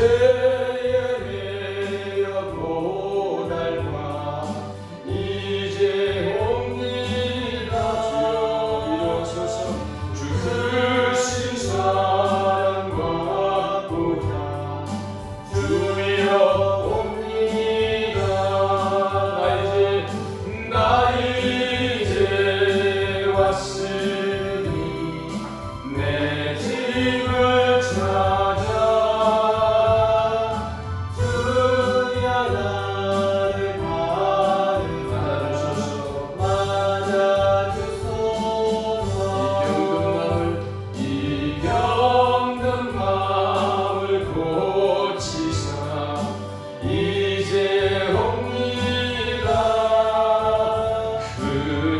죄에 고달파 이제 옵니다. 주여 일어서서 주 크신 사랑과 보자. 주여 옵니다. 나 이제 왔으니 내 집을 찾아 주야 나를 맞아주소서. 이 병든 마음을 고치사 이제 옵니다. 큰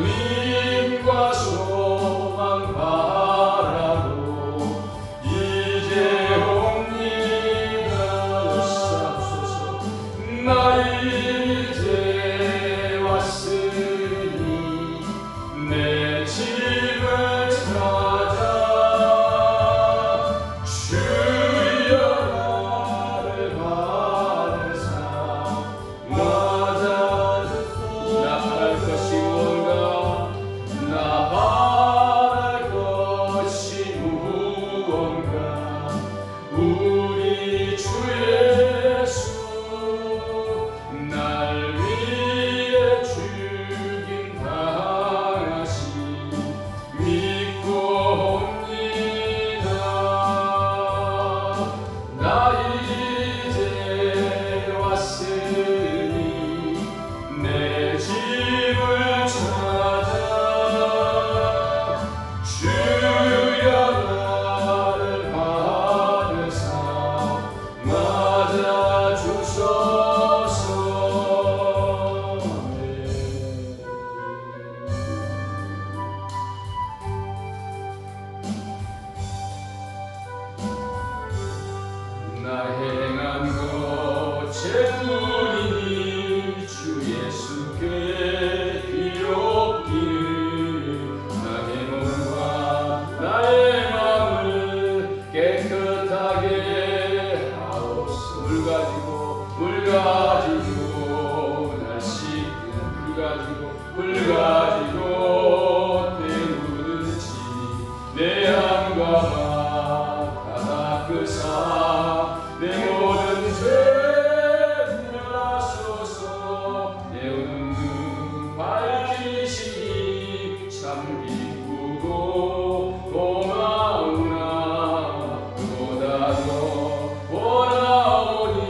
힘과 소망 바라고 이제 옵니다. 나 이제 왔으니 내 집을 찾아 주여 나를 받으사 맞아주소서. 나 바랄 것이 무언가 나 바랄 것이 무언가 우리 주 예수 날 위해 죽임 당하시 믿고 옵니다. 나 이제 왔으니 내 집을 찾아 주여 나를 받으사 맞아주소서. 나 행한 것 죄뿐이니 주 예수께 비옵기를 나의 몸과 나의 마음을 깨끗하게 하옵소. 물 가지고 날 씻는 물 가지고 태우든지 내 안과 다 닦으사 내 모든 죄 멸하소서. 내 눈 밝히시니 참 기쁘고 고마우나 그보다 더 원하오니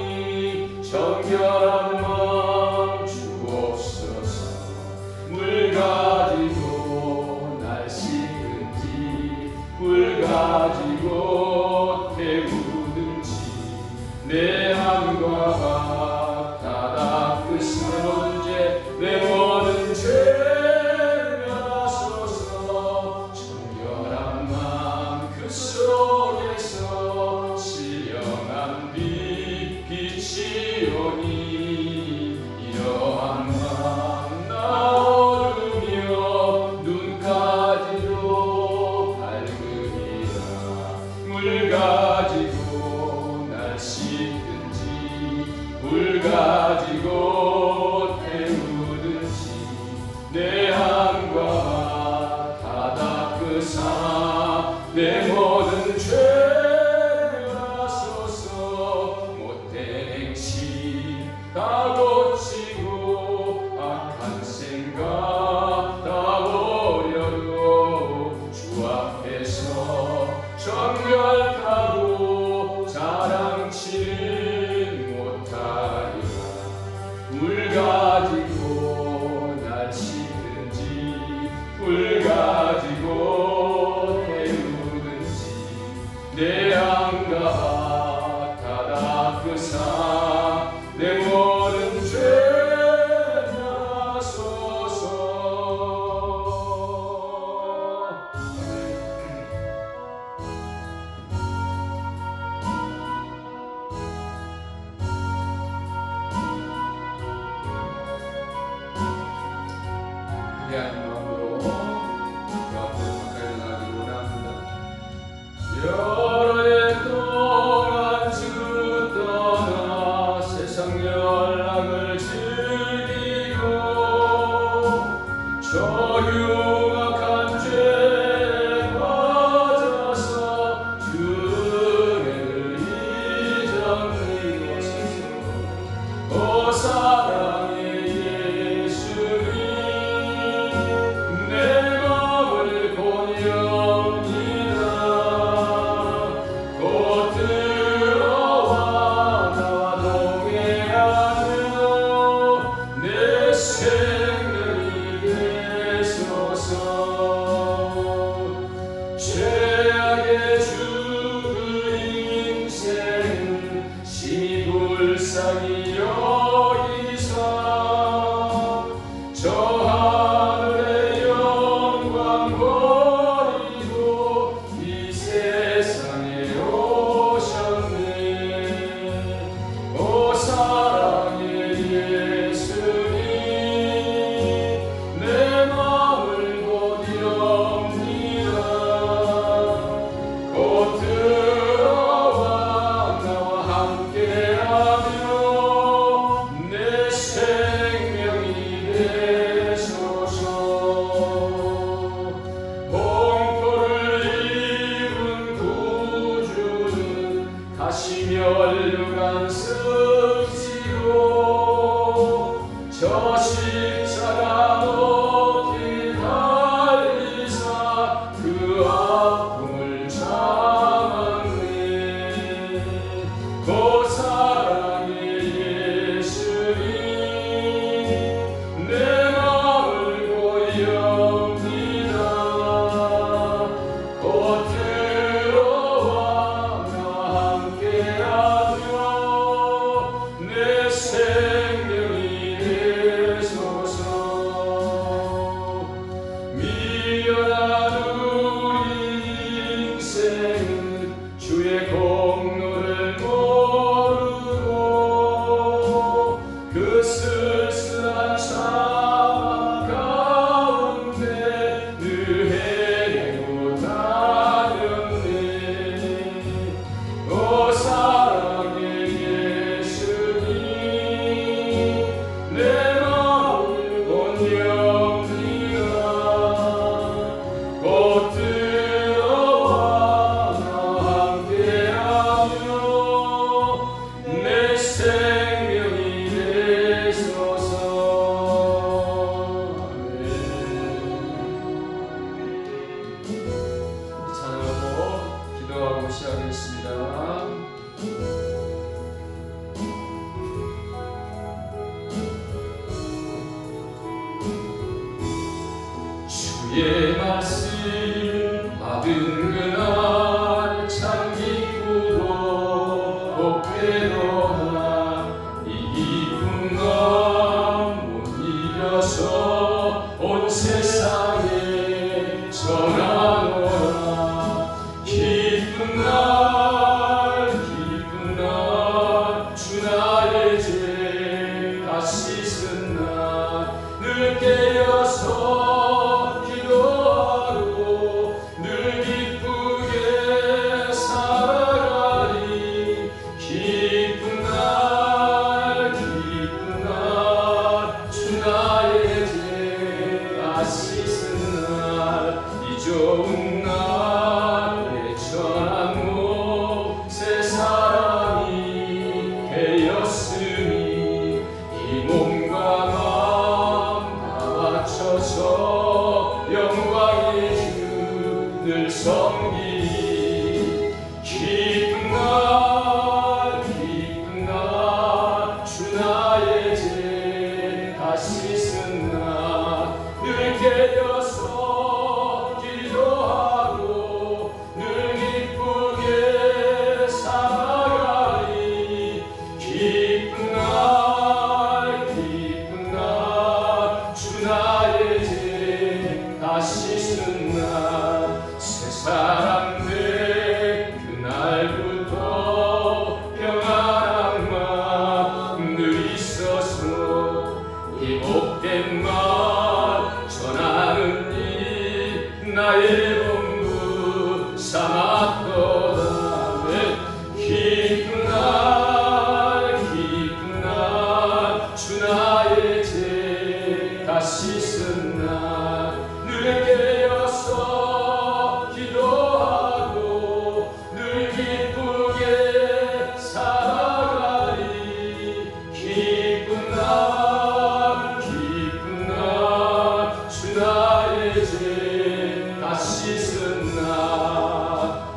정결한 마음 주옵소서. 물 가지고 날 씻든지 물 가지고 태우든지 내 안과 다 닦으시는 내 모든 죄 멸하소서. 정결한 마음 그 속에서 신령한 빛이 오니 이러한 마음 나 얻으며 눈까지도 밝으리라. 물 가지고 날 씻든지 물 불쌍히 여기사 저 하늘의 영광 버리고 이 세상에 오셨네. 오 사랑의 예수님 내 마음을 곧 엽니다. 곧 들어와 나와 함께하며 내 생명이 되소서. 공포를 입은 구주는 다시 멸류관 습지로 저 십자가 높이 달리사 그 아픔을 참았네. 그 사랑의 예수님 내 마음을 고엽니다. 곧 들어와 나와 함께하며 내 생명이 되소서. 미련한 우리 인생은 주의 공로를 모르고 그 쓸쓸한 사망 가운데 늘 헤매고 다녔네. 오 사랑의 예수님 내 마음을 곧 엽니다. 곧 들어와 나와 함께하며 내 생명이 되소서. 아멘. 찬양하고 기도하고 시작하겠습니다. 주의 말씀 받은 그날 참 기쁘고 복되도다. 이 기쁜 것 못 이겨서 온 세상에 전하노라. 기쁜 날 주 나의 죄 다 씻은 날 늘 깨어서 기도하고 늘 기쁘게 살아가리. 기쁜 날 주 나의 죄 다 씻은 날 이 좋은 날에 전한 모세 사람이 되었으니 이 몸과 마음 다 바쳐서 영광의 주를 섬기리. 기쁜 날 주 나의 죄 다 씻은 날 늘 깨어서 기도하고 늘 기쁘게 살아가리. 기쁜 날 주 나의 죄 다 씻은 날 새 사람 된 그날부터 평안한 마음 늘 있어서 이 복된 말 전하는 일 나의 본부 삼았도다. 기쁜 날 주 나의 죄 다 씻은 날 늘 깨어서 기도하고 늘 기쁘게 살아가리. 기쁜 날 주 나의 죄 다 씻은 날.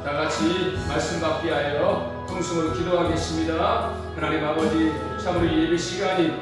다 같이 말씀 받게 하여 통성으로 기도하겠습니다. 하나님 아버지, 참으로 이 예배 시간이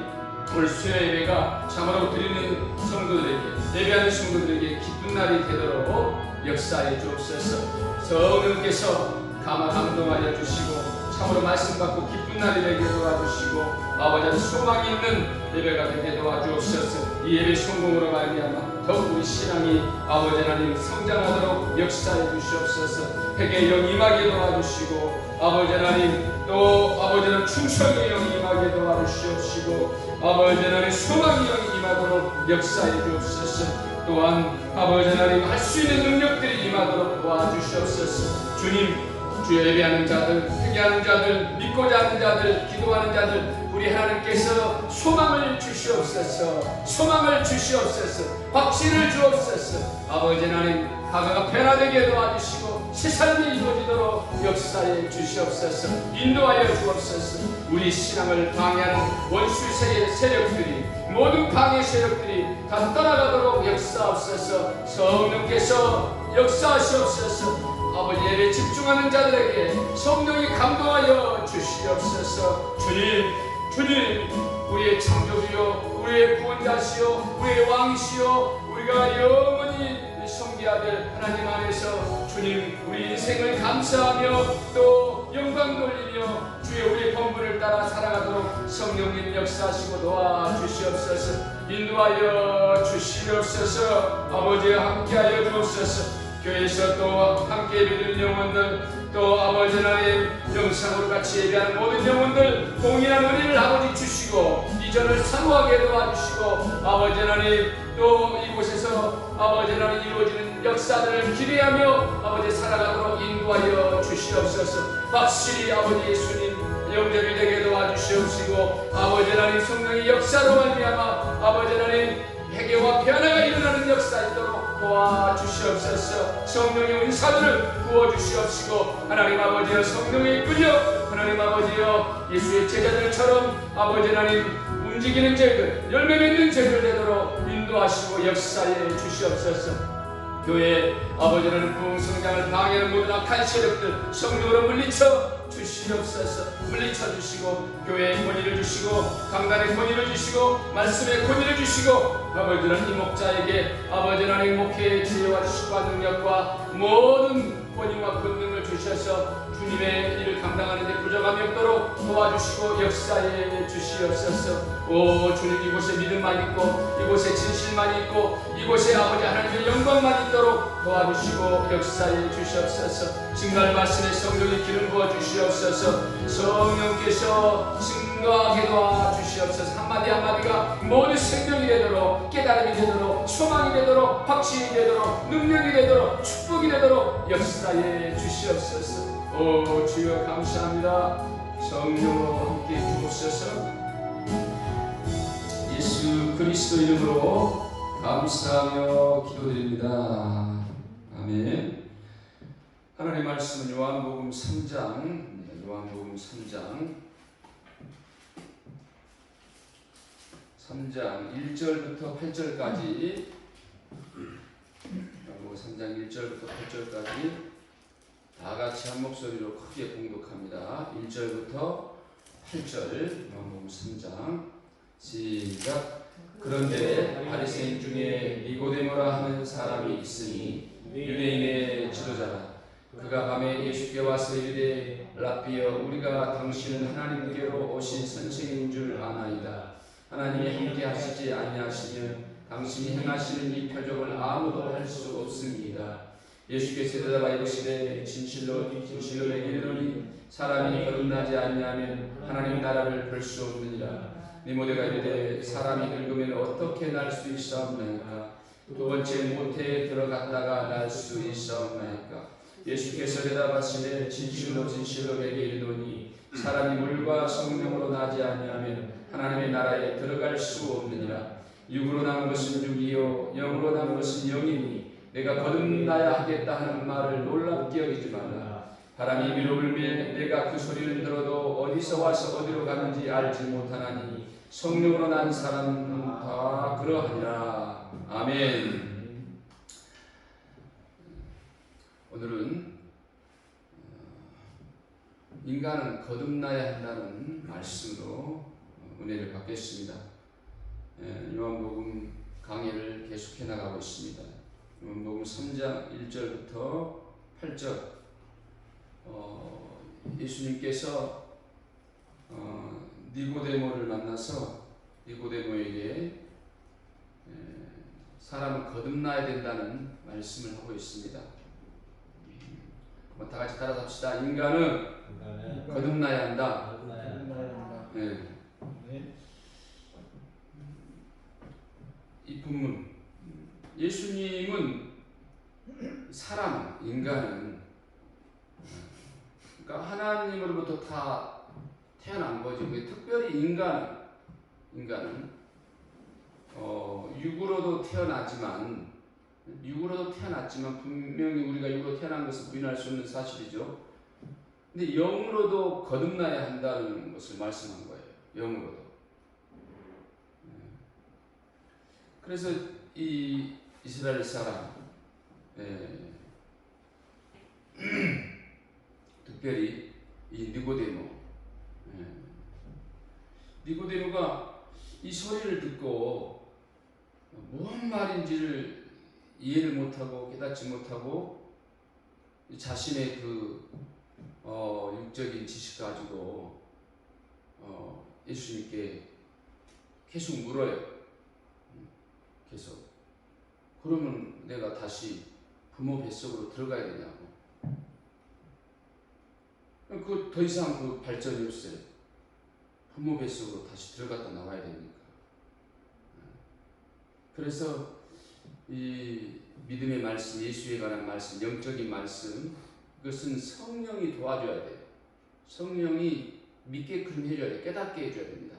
오늘 수요 예배가 참으로 드리는 성도들에게, 예배하는 성도들에게 기쁜 날이 되도록 역사해 주옵소서. 성령께서 감동하여 주시고 참으로 말씀 받고 기쁜 날이 되게 도와주시고 아버지 소망이 있는 예배가 되게 도와주옵소서. 이 예배 성공으로 말미암아 더욱 우리 신앙이 아버지 하나님 성장하도록 역사해 주시옵소서. 회개의 영 임하게 도와주시고 아버지 하나님 또 아버지 하나님 충성의 영 임하게 도와주시옵시고 아버지 하나님 소망의 영 임하도록 역사해 주옵소서. 또한 아버지 하나님 할 수 있는 능력들이 임하도록 도와주시옵소서. 주님 주여 예배하는 자들, 회개하는 자들, 믿고자 하는 자들, 기도하는 자들 우리 하나님께서 소망을 주시옵소서. 소망을 주시옵소서. 확신을 주옵소서. 아버지 하나님 가가가 변화되게 도와주시고 새 삶이 이루어지도록 역사해 주시옵소서. 인도하여 주옵소서. 우리 신앙을 방해하는 원수의 세력들이 모든 방해 세력들이 다 떠나가도록 역사하옵소서. 성령께서 역사하시옵소서. 아버지 예배 집중하는 자들에게 성령이 감동하여 주시옵소서. 주님 우리의 창조주여 우리의 구원자시여 우리의 왕이시여 우리가 영원히 섬겨야 될 하나님 안에서 주님 우리 인생을 감사하며 또 영광 돌리며 주의 우리의 본분을 따라 살아가도록 성령님 역사하시고 도와주시옵소서. 인도하여 주시옵소서. 아버지 함께하여 주옵소서. 교회에서 또 함께 믿는 영혼들 또 아버지 하나님 영상으로 같이 예배하는 모든 영혼들 동일한 은혜를 아버지 주시고 이전을 사모하게 도와주시고 아버지 하나님 또 이곳에서 아버지 하나님 이루어지는 역사들을 기대하며 아버지 살아가도록 인도하여 주시옵소서. 확실히 아버지 예수님 영접이 되게 도와주시옵시고 아버지 하나님 성령의 역사로 말미암아 아버지 하나님 회개와 변화가 일어나는 역사이도록 도와주시옵소서. 성령의 은사들을 부어주시옵시고 하나님 아버지여 성령에 끌려 하나님 아버지여 예수의 제자들처럼 아버지 하나님 움직이는 죄들 열매 맺는 죄들 되도록 인도하시고 역사해 주시옵소서. 교회 아버지 하나님 부흥성장을 방해하는 모든 악한 세력들 성령으로 물리쳐 주시옵소서. 물리쳐 주시고 교회의 권위를 주시고 강단의 권위를 주시고 말씀의 권위를 주시고 아버지 하나님 이 목자에게 아버지 하나님 목회의 지혜와 지식과 능력과 모든 권위와 권능을 주셔서 주님의 일을 감당하는 데 부족함이 없도록 도와주시고 역사해 주시옵소서. 오 주님 이곳에 믿음만 있고 이곳에 진실만 있고 이곳에 아버지 하나님의 영광만 있도록 도와주시고 역사해 주시옵소서. 증거할 말씀에 성령의 기름 부어 주시옵소서. 성령께서 증거하게 도와주시옵소서. 한마디 한마디가 모든 생명이 되도록 깨달음이 되도록 소망이 되도록 확신이 되도록 능력이 되도록 축복이 되도록 역사해 주시옵소서. 오 주여 감사합니다. 성령으로 함께 주옵소서. 예수 그리스도 이름으로 감사하며 기도드립니다. 아멘. 하나님의 말씀은 요한복음 3장 1절부터 8절까지 요한복음 3장 1절부터 8절까지 다 같이 한 목소리로 크게 봉독합니다. 1절부터 8절 요한복음 3장 시작. 그런데 바리새인 중에 니고데모라 하는 사람이 있으니 유대인의 지도자라. 그가 밤에 예수께 와서 이르되 랍비여 우리가 당신은 하나님께로 오신 선생인 줄 아나이다. 하나님이 함께 하시지 아니하시면 당신이 행하시는 이 표적을 아무도 할 수 없습니다. 예수께서 대답하여 이르시되 진실로 진실로 내게 이르노니 사람이 거듭나지 아니하면 하나님 나라를 볼 수 없느니라. 니모데가 이르되 사람이 늙으면 어떻게 날 수 있사옵나이까? 두 번째 모태에 들어갔다가 날 수 있사옵나이까? 예수께서 대답하시되 진실로 진실로 내게 이르노니 사람이 물과 성령으로 나지 아니하면 하나님의 나라에 들어갈 수 없느니라. 육으로 난 것은 육이요 영으로 난 것은 영이니 내가 거듭나야 하겠다 하는 말을 놀랍게 여기지 말라. 바람이 위로 불면 내가 그 소리를 들어도 어디서 와서 어디로 가는지 알지 못하나니 성령으로 난 사람은 다 그러하니라. 아멘. 오늘은 인간은 거듭나야 한다는 말씀으로 은혜를 받겠습니다. 요한복음 강의를 계속해 나가고 있습니다. 요한복음 3장 1절부터 8절 예수님께서 니고데모를 만나서 니고데모에게 사람은 거듭나야 된다는 말씀을 하고 있습니다. 다 같이 따라서 합시다. 인간은 거듭나야 한다. 네. 이 본문, 예수님은 인간은 그러니까 하나님으로부터 다 태어난 거죠. 특별히 인간은 육으로도 태어났지만 분명히 우리가 육으로 태어난 것을 부인할 수 없는 사실이죠. 근데 영으로도 거듭나야 한다는 것을 말씀한 거예요. 영으로도. 그래서 이 이스라엘 사람, 특별히 이 니고데모가 이 소리를 듣고 무슨 말인지를 이해를 못하고 깨닫지 못하고 자신의 그 육적인 지식 가지고 예수님께 계속 물어요. 계속. 그러면 내가 다시 부모 뱃속으로 들어가야 되냐고. 그 더 이상 그 발전이 없어요. 부모 뱃속으로 다시 들어갔다 나와야 되니까. 그래서 이 믿음의 말씀, 예수에 관한 말씀, 영적인 말씀, 그것은 성령이 도와줘야 돼요. 성령이 믿게끔 해줘야 돼요. 깨닫게 해줘야 됩니다.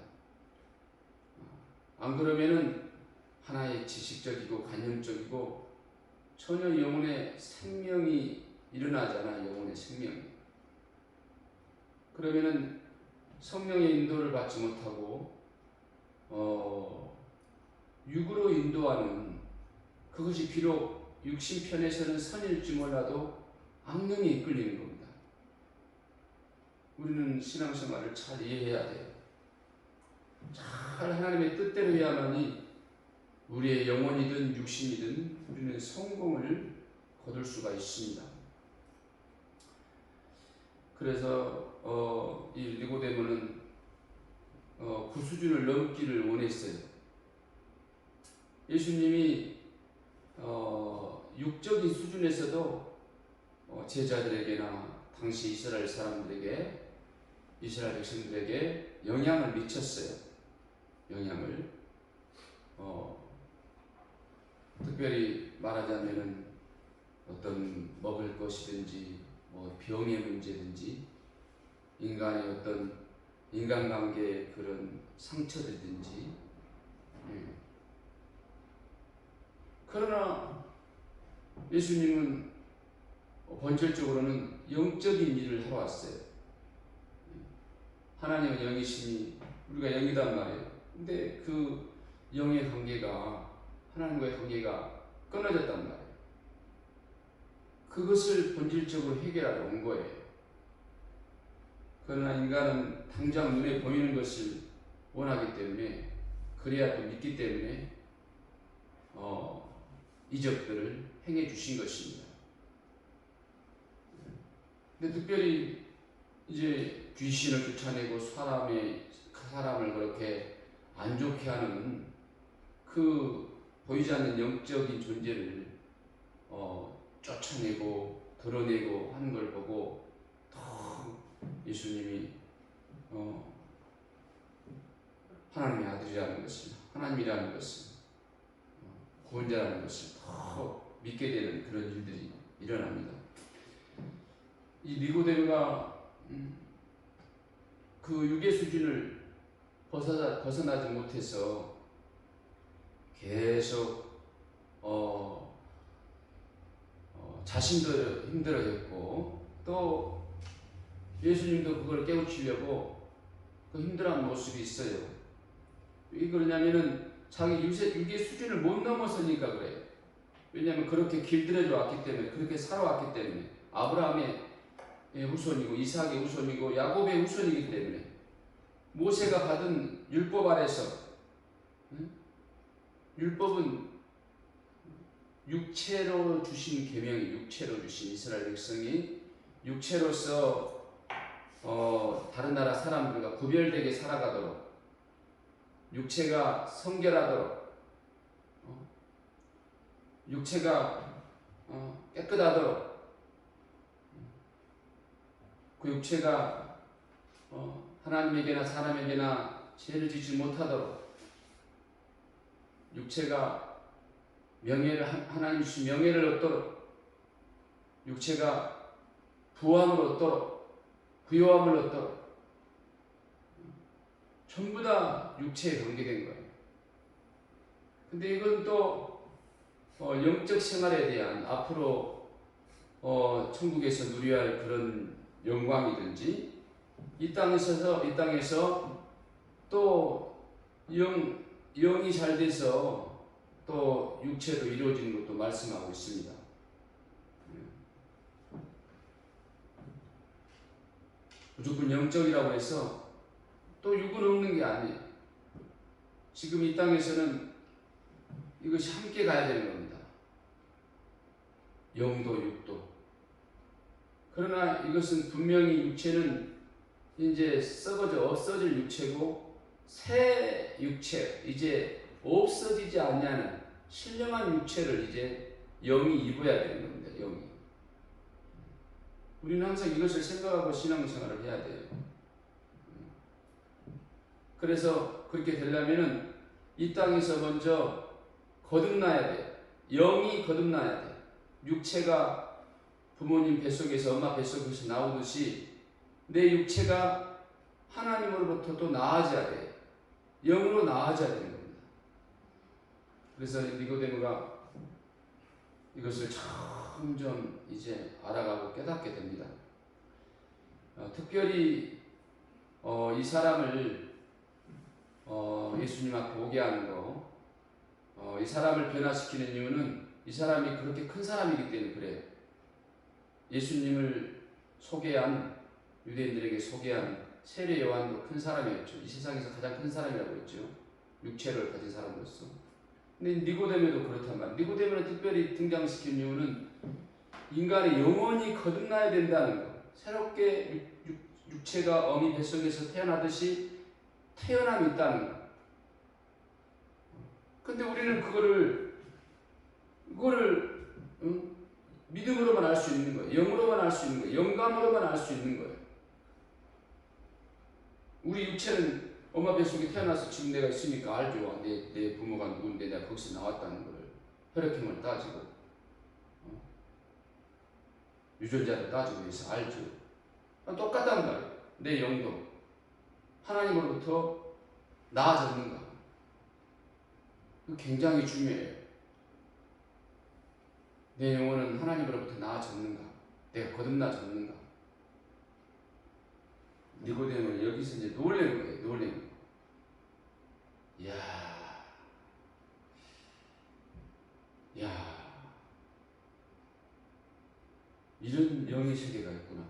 안 그러면은 하나의 지식적이고 관념적이고 전혀 영혼의 생명이 일어나잖아. 영혼의 생명이. 그러면은 성령의 인도를 받지 못하고 육으로 인도하는 그것이 비록 육신편에서는 선일지 몰라도 악령에 이끌리는 겁니다. 우리는 신앙생활을 잘 이해해야 돼요. 잘 하나님의 뜻대로 해야만이 우리의 영혼이든 육신이든 우리는 성공을 거둘 수가 있습니다. 그래서 이 니고데모는 그 수준을 넘기를 원했어요. 예수님이 육적인 수준에서도 제자들에게나 당시 이스라엘 사람들에게, 이스라엘 백성들에게 영향을 미쳤어요. 영향을 특별히 말하자면은 어떤 먹을 것이든지 병의 문제든지 인간의 어떤 인간관계의 그런 상처들든지 그러나 예수님은 본질적으로는 영적인 일을 하러 왔어요. 하나님은 영이시니 우리가 영이단 말이에요. 근데 그 영의 관계가 하나님과의 관계가 끊어졌단 말이에요. 그것을 본질적으로 해결하러 온 거예요. 그러나 인간은 당장 눈에 보이는 것을 원하기 때문에, 그래야 또 믿기 때문에 이적들을 행해 주신 것입니다. 근데 특별히 이제 귀신을 쫓아내고 사람을 그렇게 안 좋게 하는 그 보이지 않는 영적인 존재를 쫓아내고 드러내고 하는 걸 보고 더 예수님이 하나님의 아들이라는 것을, 하나님이라는 것을, 구원자라는 것을 더 믿게 되는 그런 일들이 일어납니다. 이 니고데모가 그 육의 수준을 벗어나지 못해서 계속 자신도 힘들어했고 또 예수님도 그걸 깨우치려고 그 힘들어하는 모습이 있어요. 왜 그러냐면은 자기 육의 수준을 못 넘어서니까 그래요. 왜냐하면 그렇게 길들여져 왔기 때문에, 그렇게 살아왔기 때문에, 아브라함의 후손이고 이삭의 후손이고 야곱의 후손이기 때문에, 모세가 받은 율법 아래서, 율법은 육체로 주신 계명이, 육체로 주신 이스라엘 백성이 육체로서 다른 나라 사람들과 구별되게 살아가도록, 육체가 성결하도록, 육체가 깨끗하도록, 그 육체가 하나님에게나 사람에게나 죄를 짓지 못하도록, 육체가 하나님 주신 명예를 얻도록, 육체가 부함을 얻도록, 부요함을 얻도록, 전부 다 육체에 관계된 거예요. 근데 이건 또 영적 생활에 대한 앞으로 천국에서 누려야 할 그런 영광이든지, 이 땅에서 또 영이 잘 돼서 또 육체로 이루어지는 것도 말씀하고 있습니다. 무조건 영적이라고 해서 또 육은 없는 게 아니에요. 지금 이 땅에서는 이것이 함께 가야 되는 겁니다. 영도 육도. 그러나 이것은 분명히 육체는 이제 없어질 육체고, 새 육체, 이제 없어지지 않냐는 신령한 육체를 이제 영이 입어야 되는 겁니다. 영이. 우리는 항상 이것을 생각하고 신앙생활을 해야 돼요. 그래서 그렇게 되려면은 이 땅에서 먼저 거듭나야 돼요. 영이 거듭나야 돼요. 육체가 부모님 뱃속에서, 엄마 뱃속에서 나오듯이 내 육체가 하나님으로부터 또 나아져야 돼요. 영으로 나아져야 되는 겁니다. 그래서 니고데모가 이것을 점점 이제 알아가고 깨닫게 됩니다. 특별히 이 사람을 예수님 앞에 오게 하는 거, 이 사람을 변화시키는 이유는 이 사람이 그렇게 큰 사람이기 때문에 그래요. 예수님을 유대인들에게 소개한 세례 요한도 큰 사람이었죠. 이 세상에서 가장 큰 사람이라고 했죠. 육체를 가진 사람으로서. 근데 니고데모도 그렇단 말이에요. 니고데모를 특별히 등장시킨 이유는 인간이 영원히 거듭나야 된다는 것. 새롭게 육체가 어미 뱃속에서 태어나듯이 태어남이 있다는 것. 근데 우리는 그거를 믿음으로만 알 수 있는 거예요. 영으로만 알 수 있는 거예요. 영감으로만 알 수 있는 거예요. 우리 육체는 엄마 뱃속에 태어나서 지금 내가 있으니까 알죠. 내 부모가 누군데 내가 거기서 나왔다는 걸. 혈액형을 따지고 유전자를 따지고 해서 알죠. 똑같단 말이에요. 내 영도 하나님으로부터 나아졌는가. 굉장히 중요해요. 내 영혼은 하나님으로부터 나아졌는가? 내가 거듭나졌는가? 니고데모는 여기서 이제 놀라는 거예요. 놀라는 거. 이야, 이런 영의 세계가 있구나.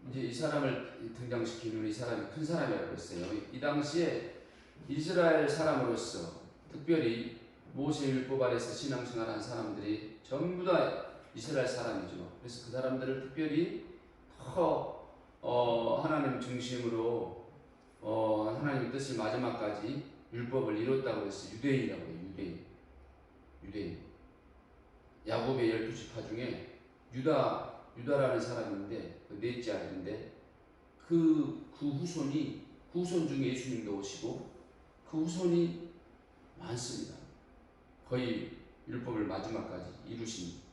이제 이 사람을 등장시키는 이 사람이 큰 사람이라고 했어요. 이 당시에 이스라엘 사람으로서 특별히 모세 율법 아래서 신앙생활한 사람들이 전부 다 이스라엘 사람이죠. 그래서 그 사람들을 특별히 더 하나님 중심으로 하나님 뜻을 마지막까지 율법을 이뤘다고 해서 유대인이라고 해요. 유대인. 야곱의 12지파 중에 유다라는 사람인데 그 넷째 아들인데 그 후손 중에 예수님도 오시고 그 후손이 많습니다. 거의 율법을 마지막까지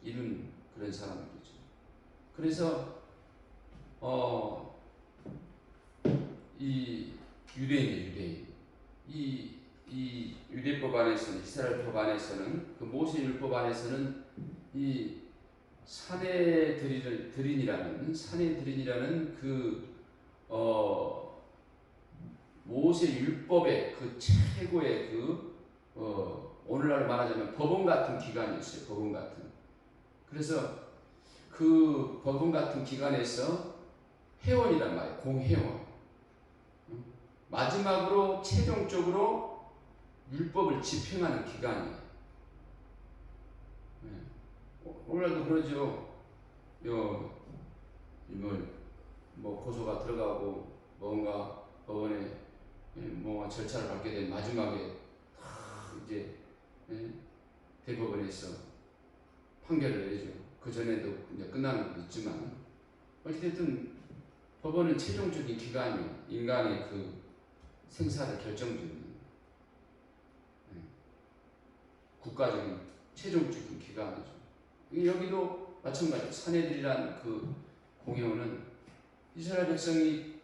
이룬 그런 사람들이죠. 그래서 이 유대인. 이 유대법 안에서는, 이스라엘법 안에서는, 그 모세 율법 안에서는 이 사내들인이라는 그 모세 율법의 그 최고의 오늘날 말하자면 법원 같은 기관이 있어요. 법원 같은. 그래서 그 법원 같은 기관에서 회원이란 말이에요. 공회원. 마지막으로 최종적으로 율법을 집행하는 기관이에요. 오늘날도 그러죠. 뭐 고소가 들어가고 뭔가 법원에 뭔가 절차를 밟게 된 마지막에 이제 대법원에서 판결을 내리죠. 그 전에도 이제 끝나는 것도 있지만 어찌됐든 법원은 최종적인 기관이요. 인간의 그 생사를 결정짓는 국가적인 최종적인 기관이죠. 여기도 마찬가지로 산헤드린이라는 그 공회원은 이스라엘 백성이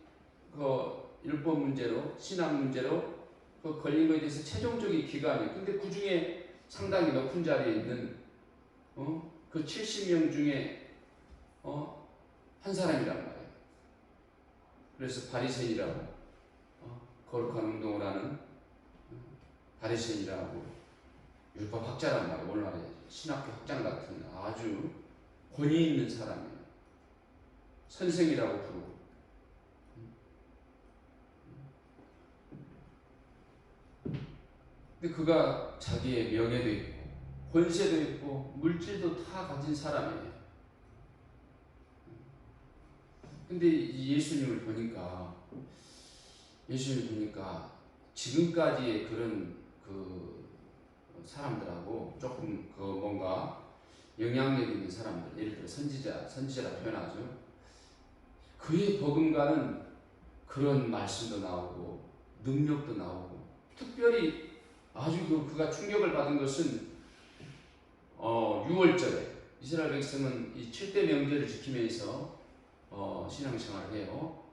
그 율법 문제로 신앙 문제로 그 걸린 것에 대해서 최종적인 기관이에요. 근데 그 중에 상당히 높은 자리에 있는 그 70명 중에 한 사람이란 말이에요. 그래서 바리새인이라고 거룩한 운동을 하는 바리새인이라고 율법 학자란 말이에요. 오늘날의 신학교 학장 같은 아주 권위 있는 사람이에요. 선생이라고 부르고. 근데 그가 자기의 명예도 있고 권세도 있고 물질도 다 가진 사람이에요. 근데 예수님을 보니까 지금까지의 그런 그 사람들하고 조금 그 뭔가 영향력 있는 사람들, 예를 들어 선지자라 표현하죠. 그의 복음과는 그런 말씀도 나오고 능력도 나오고 특별히 아주 그가 충격을 받은 것은 6월절에 이스라엘 백성은 이 7대 명절을 지키면서 신앙생활을 해요.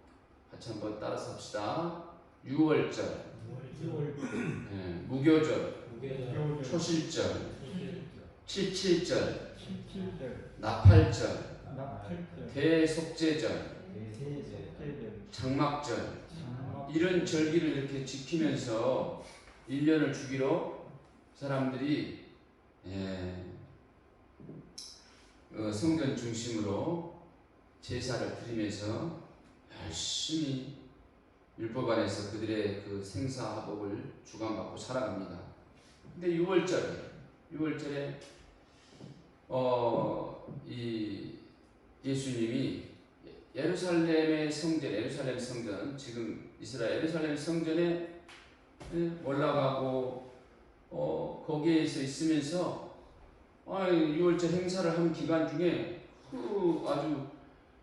같이 한번 따라서 합시다. 6월절, 무교절, 초실절, 칠칠절, 나팔절, 대속죄절, 장막절 이런 절기를 이렇게 지키면서 1년을 주기로 사람들이 성전 중심으로 제사를 드리면서 열심히 율법 안에서 그들의 그 생사화복을 주관받고 살아갑니다. 근데 6월절에 이 예수님이 예루살렘 성전, 지금 이스라엘 예루살렘 성전에 올라가고 거기에서 있으면서 6월절 행사를 하는 기간 중에 아주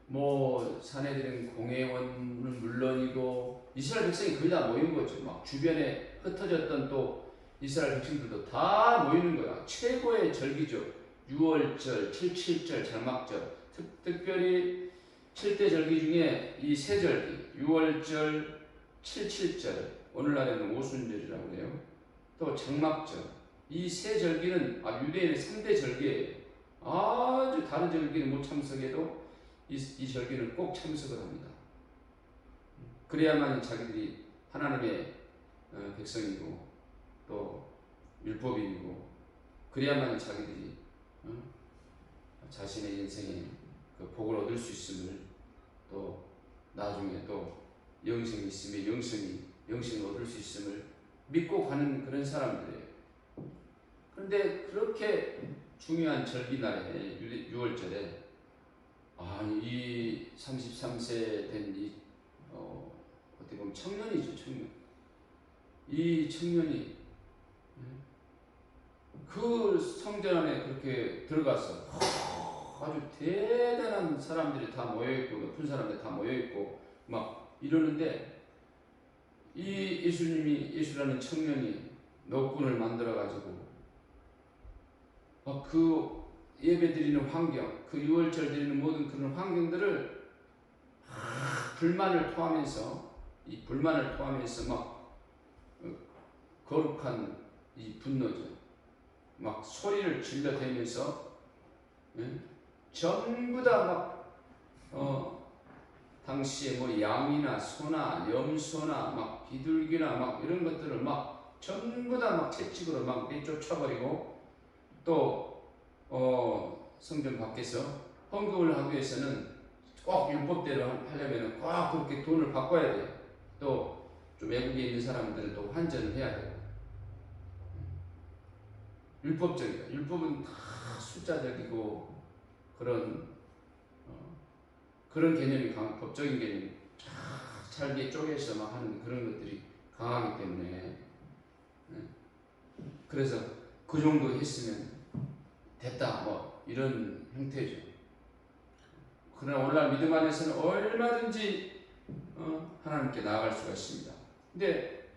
뭐 산헤드린 공회원은 물론이고 이스라엘 백성이 거의 다 모인 거죠. 막 주변에 흩어졌던 또 이스라엘 백성들도 다 모이는 거야. 최고의 절기죠. 6월절, 77절, 장막절. 특별히 7대 절기 중에 이 세 절기, 6월절, 77절, 오늘날에는 오순절이라고 해요. 또 장막절. 이 세 절기는 유대인의 3대 절기예요. 아주 다른 절기는 못 참석해도 이 절기는 꼭 참석을 합니다. 그래야만 자기들이 하나님의 백성이고 또 율법인이고 그래야만 자기들이 자신의 인생에 그 복을 얻을 수 있음을 또 나중에 또 영생이 있으면 영생을 얻을 수 있음을 믿고 가는 그런 사람들이에요. 그런데 그렇게 중요한 절기날에 6월절에 이 33세 된 어떻게 보면 청년이죠, 청년. 이 청년이 그 성전 안에 그렇게 들어가서 아주 대단한 사람들이 다 모여있고 높은 사람들이 다 모여있고 막 이러는데 이 예수라는 청년이 노끈을 만들어가지고 그 예배 드리는 환경, 그 6월절 드리는 모든 그런 환경들을 불만을 토하면서 막 거룩한 이 분노죠. 막 소리를 질러대면서 전부 다 막 당시에 뭐 양이나 소나 염소나 막 비둘기나 막 이런 것들을 막 전부 다 막 채찍으로 막 내쫓아버리고 또 성전 밖에서 헌금을 하기 위해서는 꼭 율법대로 하려면 꼭 그렇게 돈을 바꿔야 돼요. 또 좀 외국에 있는 사람들은 또 환전을 해야 돼요. 율법적이다. 율법은 다 숫자적이고 그런 그런 개념이 법적인 개념이 잘게 쪼개서 막 하는 그런 것들이 강하기 때문에 그래서 그 정도 했으면 됐다 뭐 이런 형태죠. 그러나 오늘날 믿음 안에서는 얼마든지 하나님께 나아갈 수가 있습니다. 근데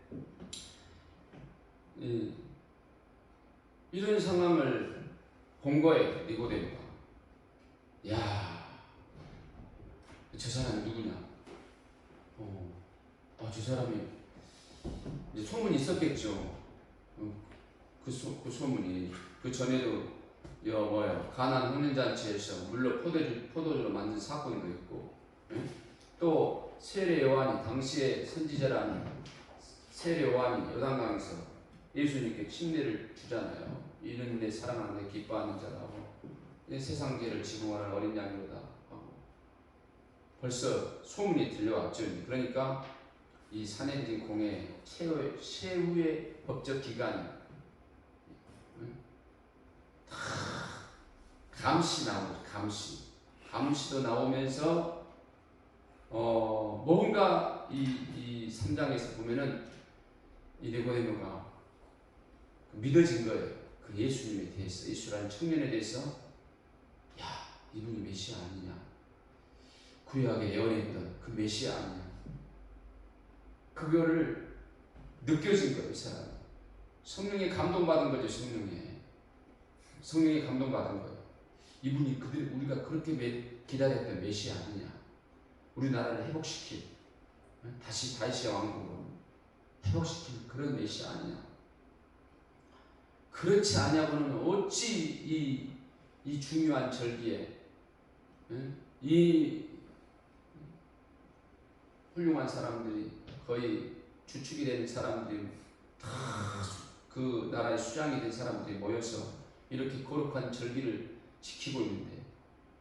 이런 상황을 본 거예요. 니고데모가. 야, 저 사람이 누구냐? 저 사람이 이제 소문이 있었겠죠. 그 소문이 그 전에도 가나안 혼인잔치에서 물로 포도주로 만든 사건도 있고, 또 세례 요한이 당시에 선지자라는 세례 요한이 요단강에서 예수님께 침례를 주잖아요. 이는 내 사랑하는 내 기뻐하는 자라고 세상 죄를 지붕하는 어린 양이로다 하고 벌써 소문이 들려왔죠. 그러니까 이 산헤드린 공회 최후의 법적 기관이 감시 나오죠. 감시도 나오면서 뭔가 이 3장에서 보면은 이 니고데모가 믿어진 거예요. 그 예수님에 대해서, 예수라는 청년에 대해서, 야, 이분이 메시아 아니냐? 구약에 예언했던 그 메시아 아니냐? 그거를 느껴진 거예요, 이 사람이. 성령에 감동받은 거죠, 성령에 감동받은 거예요. 이분이 우리가 그렇게 기다렸던 메시아 아니냐? 우리나라를 회복시킬, 다시 다윗의 왕국으로 회복시킬 그런 메시아 아니냐? 그렇지 않냐고는 어찌 이 중요한 절기에 이 훌륭한 사람들이 거의 주축이 되는 사람들이 다 그 나라의 수장이 된 사람들이 모여서 이렇게 거룩한 절기를 지키고 있는데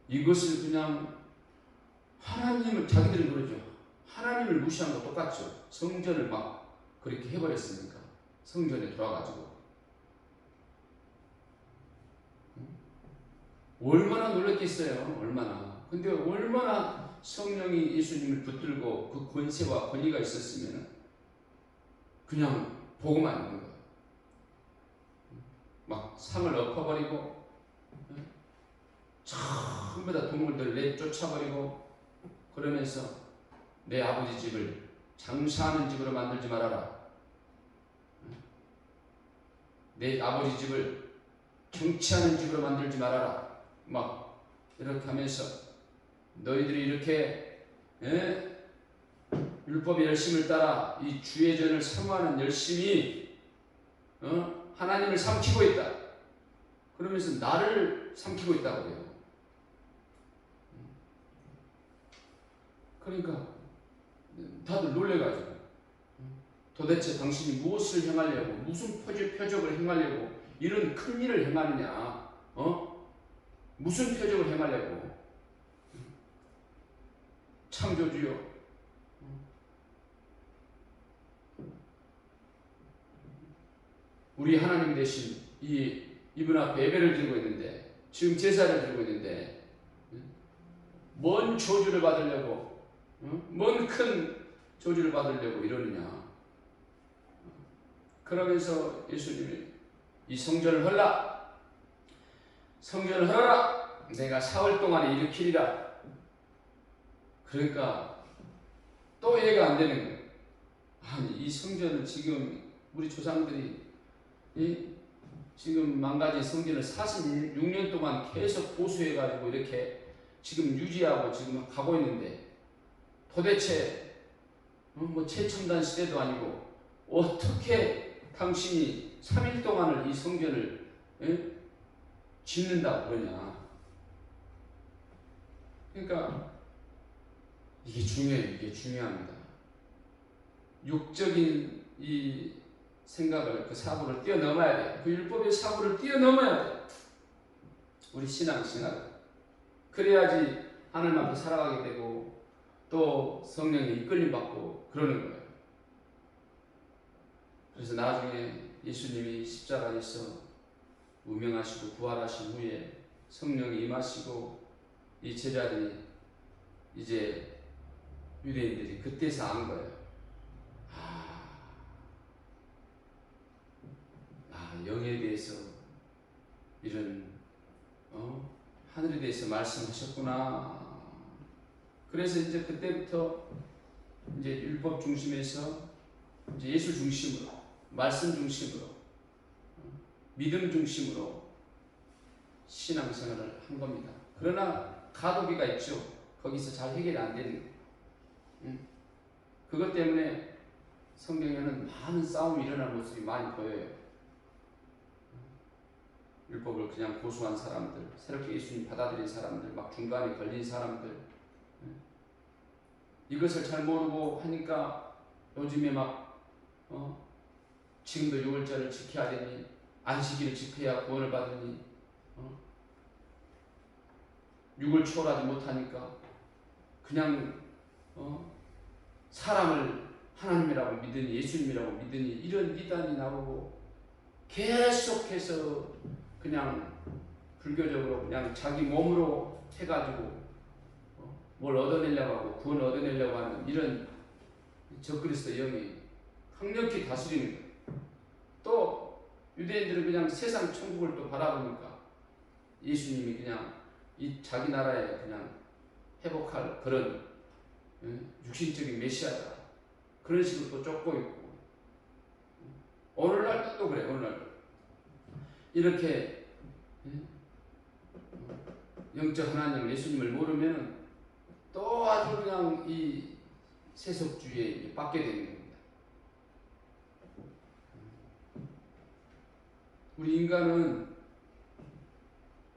이것을 그냥 하나님을 자기들은 그러죠. 하나님을 무시한 거 똑같죠. 성전을 막 그렇게 해버렸으니까 성전에 돌아가지고 얼마나 놀랐겠어요. 얼마나. 근데 얼마나 성령이 예수님을 붙들고 그 권세와 권위가 있었으면 그냥 보고만 있는 거예요. 막 상을 엎어버리고 전부 다 동물들을 내쫓아버리고 그러면서 내 아버지 집을 장사하는 집으로 만들지 말아라. 내 아버지 집을 정치하는 집으로 만들지 말아라. 막 이렇게 하면서 너희들이 이렇게 율법의 열심을 따라 이 주의 전을 사모하는 열심이 하나님을 삼키고 있다. 그러면서 나를 삼키고 있다고 해요. 그러니까 다들 놀래가지고 도대체 당신이 무엇을 행하려고 무슨 표적을 행하려고 이런 큰 일을 행하느냐? 무슨 표적을 행하려고? 창조주요. 우리 하나님 대신 이분 앞에 예배를 드리고 있는데 지금 제사를 드리고 있는데 뭔 저주를 받으려고 뭔 큰 저주를 받으려고 이러느냐? 그러면서 예수님이 이 성전을 헐라, 성전을 헐어라, 내가 사흘 동안에 일으키리라. 그러니까 또 이해가 안 되는 거예요. 아니 이 성전을 지금 우리 조상들이 지금 망가진 성전을 46년 동안 계속 보수해가지고 이렇게 지금 유지하고 지금 가고 있는데 도대체 뭐 최첨단 시대도 아니고 어떻게 당신이 3일 동안을 이 성전을 짓는다고 그러냐. 그러니까 이게 중요해요. 이게 중요합니다. 육적인 이 생각을, 그 사고를 뛰어넘어야 돼요. 그 율법의 사고를 뛰어넘어야 돼요. 우리 신앙을. 그래야지 하나님 앞에 살아가게 되고 또 성령에 이끌림 받고 그러는 거예요. 그래서 나중에 예수님이 십자가에서 무명하시고 부활하신 후에 성령이 임하시고 이 제자들이 이제 유대인들이 그때서 안 거예요. 영에 대해서 이런 하늘에 대해서 말씀하셨구나. 그래서 이제 그때부터 이제 율법 중심에서 이제 예수 중심으로, 말씀 중심으로, 믿음 중심으로 신앙생활을 한 겁니다. 그러나 가도기가 있죠. 거기서 잘 해결이 안 되는 거예요. 그것 때문에 성경에는 많은 싸움이 일어나는 모습이 많이 보여요. 율법을 그냥 고수한 사람들, 새롭게 예수님 받아들인 사람들, 막 중간에 걸린 사람들, 이것을 잘 모르고 하니까 요즘에 막 지금도 6월절을 지켜야 되니, 안식일을 지켜야 구원을 받으니 6을 초월하지 못하니까 그냥 사람을 하나님이라고 믿으니, 예수님이라고 믿으니, 이런 미단이 나오고 계속해서 그냥 불교적으로 그냥 자기 몸으로 해가지고 뭘 얻어내려고 하고 구원 얻어내려고 하는 이런 적그리스도 영이 강력히 다스리는 거예요. 또 유대인들은 그냥 세상 천국을 또 바라보니까 예수님이 그냥 이 자기 나라에 그냥 회복할 그런 육신적인 메시아다, 그런 식으로 또 쫓고 있고, 오늘날도 또 그래. 오늘날도 이렇게 영적 하나님 예수님을 모르면 또 아주 그냥 이 세속주의에 빠게 되는 겁니다. 우리 인간은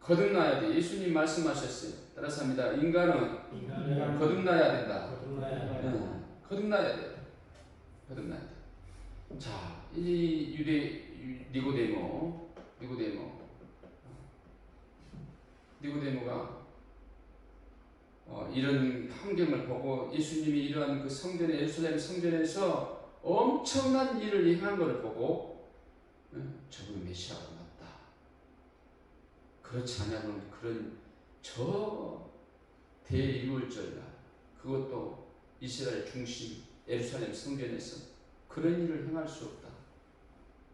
거듭나야 돼. 예수님 말씀하셨어요. 따라서 합니다. 인간은 거듭나야 된다. 거듭나야 돼. 거듭나야 돼. 자, 이 니고데모가 이런 환경을 보고 예수님이 이러한 그 성전에, 예루살렘 성전에서 엄청난 일을 행한 것을 보고 저분 메시아가 맞다. 그렇지 않냐면 그런 저 대유월절날, 그것도 이스라엘 중심 예루살렘 성전에서 그런 일을 행할 수 없다.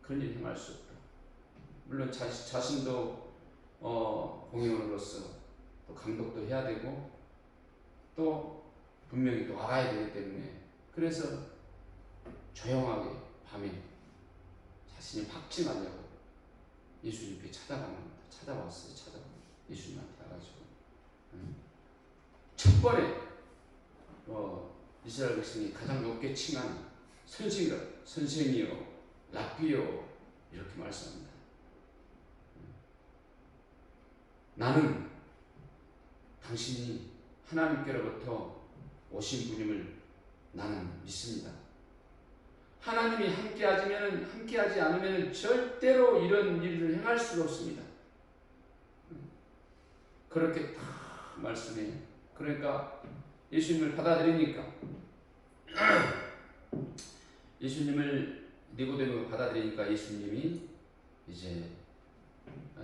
그런 일을 행할 수 없다. 물론 자신도 공회원으로서 또 감독도 해야 되고 또 분명히 또 알아야 되기 때문에, 그래서 조용하게 밤에 자신이 확증하려고 예수님께 찾아가는 겁니다. 찾아왔어요. 예수님한테 와가지고 첫 번에 이스라엘 백성이 가장 높게 칭한 선생이요, 랍비요, 이렇게 말씀합니다. 나는 당신이 하나님께로부터 오신 분임을 나는 믿습니다. 하나님이 함께하지 않으면 절대로 이런 일을 행할 수가 없습니다. 그렇게 다 말씀해요. 그러니까 예수님을 받아들이니까 예수님을 니고데모가 받아들이니까 예수님이 이제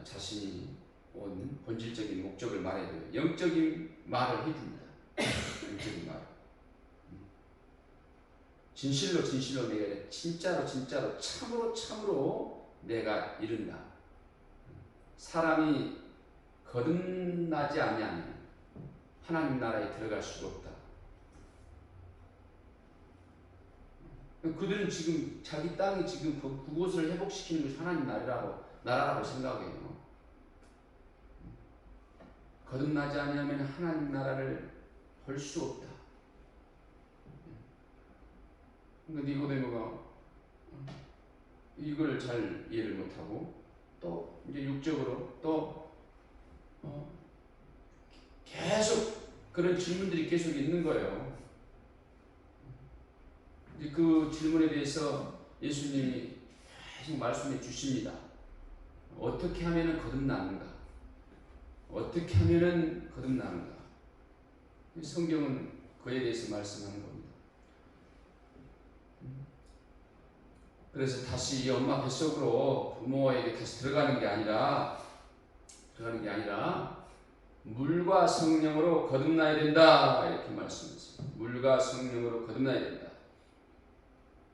자신이 온 본질적인 목적을 말해줘요. 영적인 말을 해줍니다. 영적인 말. 진실로 내가 이래. 진짜로 참으로 내가 이른다. 사람이 거듭나지 아니하면 하나님 나라에 들어갈 수가 없다. 그들은 지금 자기 땅이 지금 그곳을 회복시키는 것이 하나님 나라라고 생각해요. 거듭나지 아니하면 하나님 나라를 볼 수 없다. 그러니까 니고데모가 이걸 잘 이해를 못하고 또 이제 육적으로 또 계속 그런 질문들이 계속 있는 거예요. 이제 그 질문에 대해서 예수님이 계속 말씀해 주십니다. 어떻게 하면 거듭나는가? 어떻게 하면 거듭나는가? 성경은 그에 대해서 말씀하는 겁니다. 그래서 다시 이 엄마 뱃속으로 부모에게 다시 들어가는 게 아니라 물과 성령으로 거듭나야 된다 이렇게 말씀했어요. 물과 성령으로 거듭나야 된다.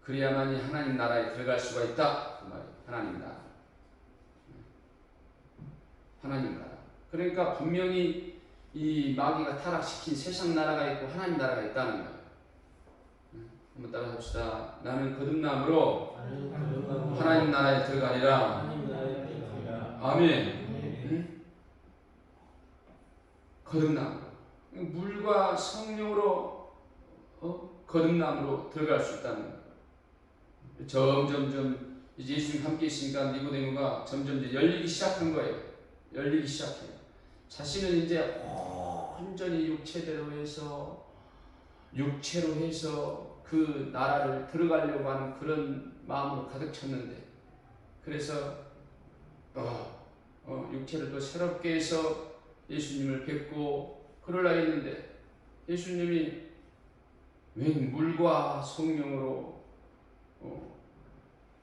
그래야만이 하나님 나라에 들어갈 수가 있다. 그 말이에요. 하나님 나라. 하나님 나라. 그러니까 분명히 이 마귀가 타락시킨 세상 나라가 있고 하나님 나라가 있다는 거예요. 한번 따라 합시다. 나는 거듭남으로 하나님 나라에 들어가리라. 아멘. 응? 거듭남. 물과 성령으로 거듭남으로 들어갈 수 있다는 거예요. 점점점 이제 예수님 함께 있으니까 니고데모가 점점 이제 열리기 시작한 거예요. 열리기 시작해요. 자신은 이제 온전히 육체대로 해서 육체로 해서 그 나라를 들어가려고 하는 그런 마음으로 가득 찼는데, 그래서 육체를 또 새롭게 해서 예수님을 뵙고 그러려 했는데 예수님이 웬 물과 성령으로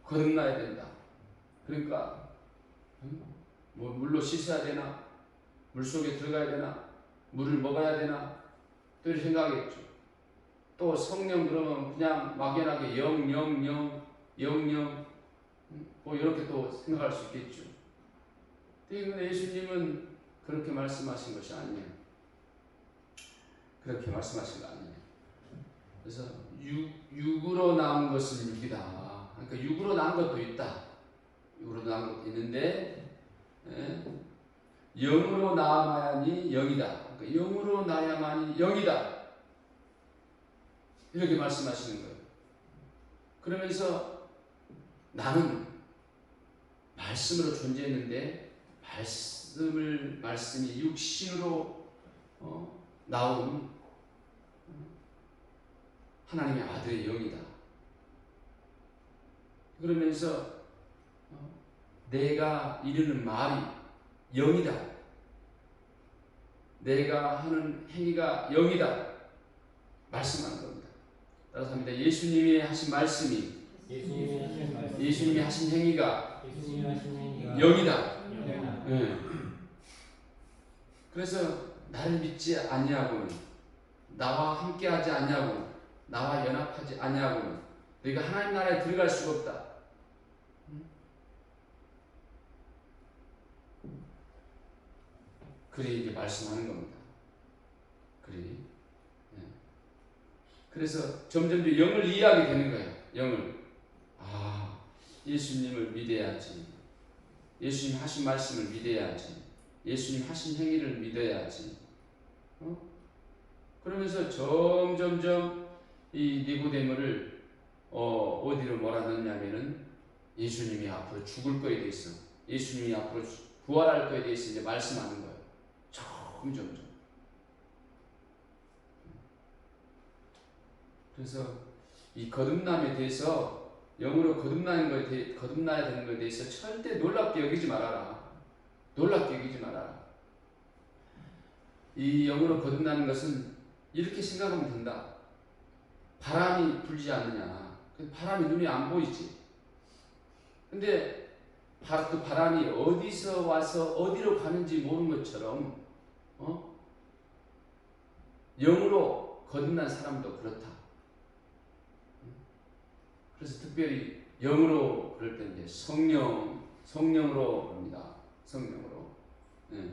거듭나야 된다. 그러니까 뭐 물로 씻어야 되나, 물속에 들어가야 되나, 물을 먹어야 되나, 또 이렇게 생각하겠죠. 또 성령 그러면 그냥 막연하게 영영 뭐 이렇게 또 생각할 수 있겠죠. 근데 예수님은 그렇게 말씀하신 것이 아니에요. 그렇게 말씀하신 거 아니에요. 그래서 육으로 낳은 것은 육이다. 그러니까 육으로 낳은 것도 있다. 육으로 낳은 것도 있는데 영으로 낳아야만이 영이다. 그러니까 영으로 낳아야만이 영이다. 이렇게 말씀하시는 거예요. 그러면서 나는 말씀으로 존재했는데 말씀이 육신으로 나온 하나님의 아들의 영이다. 그러면서 내가 이르는 말이 영이다. 내가 하는 행위가 영이다. 말씀하는 겁니다. 따라서 합니다. 예수님이 하신 말씀이, 예수님이 하신 행위가 영이다. 네. 그래서 나를 믿지 아니하고는, 나와 함께하지 아니하고는, 나와 연합하지 아니하고는 너희가 하나님 나라에 들어갈 수가 없다. 그래 이제 말씀하는 겁니다. 그래. 네. 그래서 점점 더 영을 이해하게 되는 거예요. 영을. 예수님을 믿어야지. 예수님 하신 말씀을 믿어야지. 예수님 하신 행위를 믿어야지. 그러면서 점점점 이 니고데모를 어디로 몰아넣냐면은 예수님이 앞으로 죽을 거에 대해서, 예수님이 앞으로 부활할 거에 대해서 이제 말씀하는 거예요. 점점점. 그래서 이 거듭남에 대해서, 영으로 거듭나야 되는 것에 대해서 절대 놀랍게 여기지 말아라. 놀랍게 여기지 말아라. 이 영으로 거듭나는 것은 이렇게 생각하면 된다. 바람이 불지 않느냐. 바람이 눈에 안 보이지. 근데 그 바람이 어디서 와서 어디로 가는지 모르는 것처럼 영으로 거듭난 사람도 그렇다. 그래서 특별히 영으로 그럴 때 이제 성령으로 합니다. 성령으로. 네.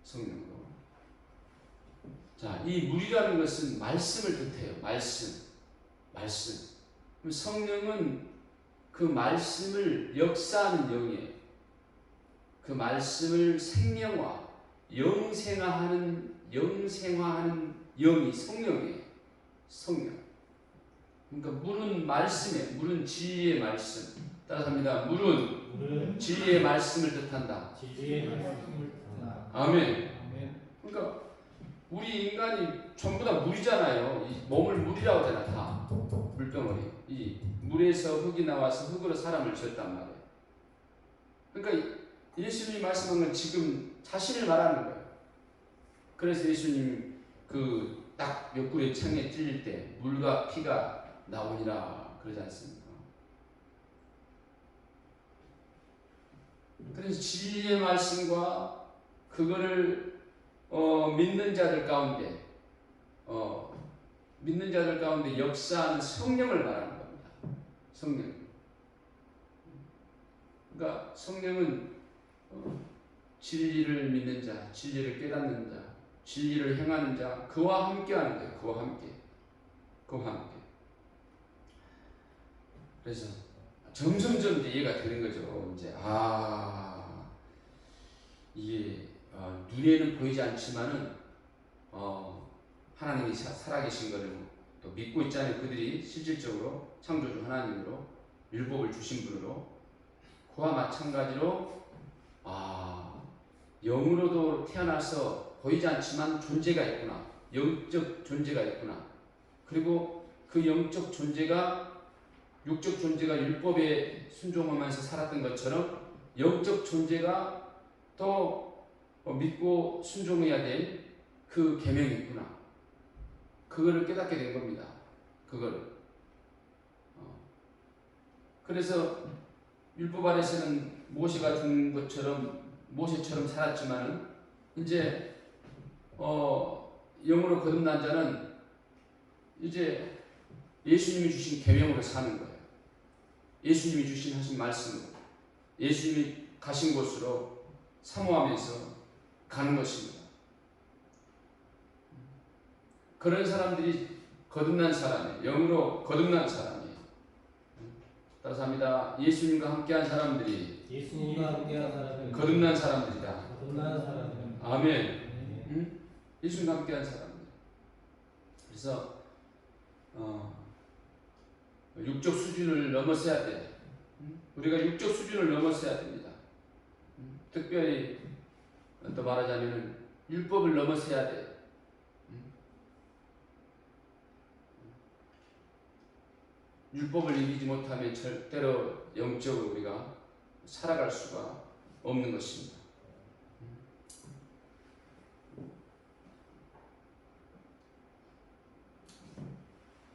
성령으로. 자, 이 물이라는 것은 말씀을 뜻해요. 말씀. 그럼 성령은 그 말씀을 역사하는 영이에요. 그 말씀을 생명화, 영생화하는 영이 성령이에요. 성령. 그러니까 물은 말씀이에요. 물은 진리의 말씀. 따라합니다. 물은 진리의 말씀을 뜻한다. 아멘. 그러니까 우리 인간이 전부 다 물이잖아요. 이 몸을 물이라고 하잖아. 다 물덩어리. 이 물에서 흙이 나와서 흙으로 사람을 지었단 말이에요. 그러니까 예수님이 말씀한 건 지금 자신을 말하는 거예요. 그래서 예수님 그 딱 옆구리에 창에 찔릴 때 물과 피가 나오니라 그러지 않습니까? 그래서 진리의 말씀과 그거를 믿는 자들 가운데 믿는 자들 가운데 역사하는 성령을 말하는 겁니다. 성령. 그러니까 성령은 진리를 믿는 자, 진리를 깨닫는 자, 진리를 행하는 자, 그와 함께하는 거예요. 그와 함께. 그래서 점점점 이제 이해가 되는 거죠. 이제 이게 눈에는 보이지 않지만은 하나님이 살아계신 것을 또 믿고 있잖아요. 그들이 실질적으로 창조주 하나님으로 율법을 주신 분으로 그와 마찬가지로 영으로도 태어나서 보이지 않지만 존재가 있구나. 영적 존재가 있구나. 그리고 그 영적 존재가 육적 존재가 율법에 순종하면서 살았던 것처럼 영적 존재가 또 믿고 순종해야 될 그 계명이 있구나. 그거를 깨닫게 된 겁니다. 그거를. 그래서 율법 아래서는 모세가 준 것처럼 모세처럼 살았지만은 이제 영으로 거듭난 자는 이제 예수님이 주신 계명으로 사는 거예요. 예수님이 하신 말씀으로 예수님이 가신 곳으로 사모하면서 가는 것입니다. 그런 사람들이 거듭난 사람이에요. 영으로 거듭난 사람이에요. 따라서 합니다. 예수님과 함께한 사람들이 거듭난 사람들이다. 아멘. 예수님과 함께한 사람들. 그래서 육적 수준을 넘어서야 돼. 우리가 육적 수준을 넘어서야 됩니다. 특별히 또 말하자면 율법을 넘어서야 돼. 율법을 이기지 못하면 절대로 영적으로 우리가 살아갈 수가 없는 것입니다.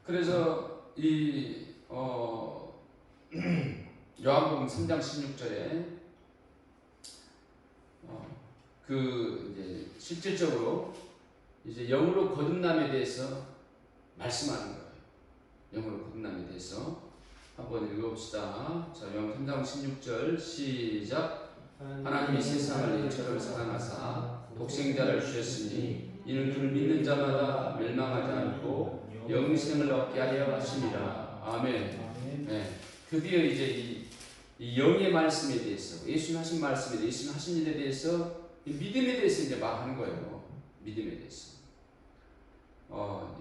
그래서 이 요한복음 3장 16절에 이제 실질적으로 이제 영으로 거듭남에 대해서 말씀하는 거예요. 영으로 거듭남에 대해서 한번 읽어봅시다. 자, 요한복음 3장 16절 시작. 하나님이 세상을 이처럼 사랑하사 독생자를 주셨으니 이는 그를 믿는 자마다 멸망하지 않고 영생을 얻게 하려 하심이라. 아멘. 네. 드디어 이제 이 영의 말씀에 대해서 예수님 하신 말씀에 대해서 예수님 하신 일에 대해서 믿음에 대해서 이제 말하는 거예요. 믿음에 대해서.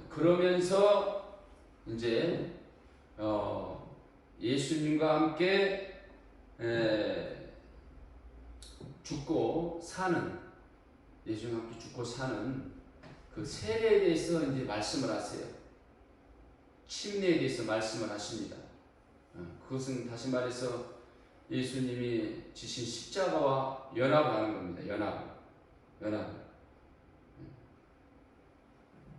그러면서 이제 예수님과 함께 죽고 사는 예수님과 함께 죽고 사는 그 세례에 대해서 이제 말씀을 하세요. 침례에 대해서 말씀을 하십니다. 그것은 다시 말해서 예수님이 지신 십자가와 연합을 하는 겁니다. 연합.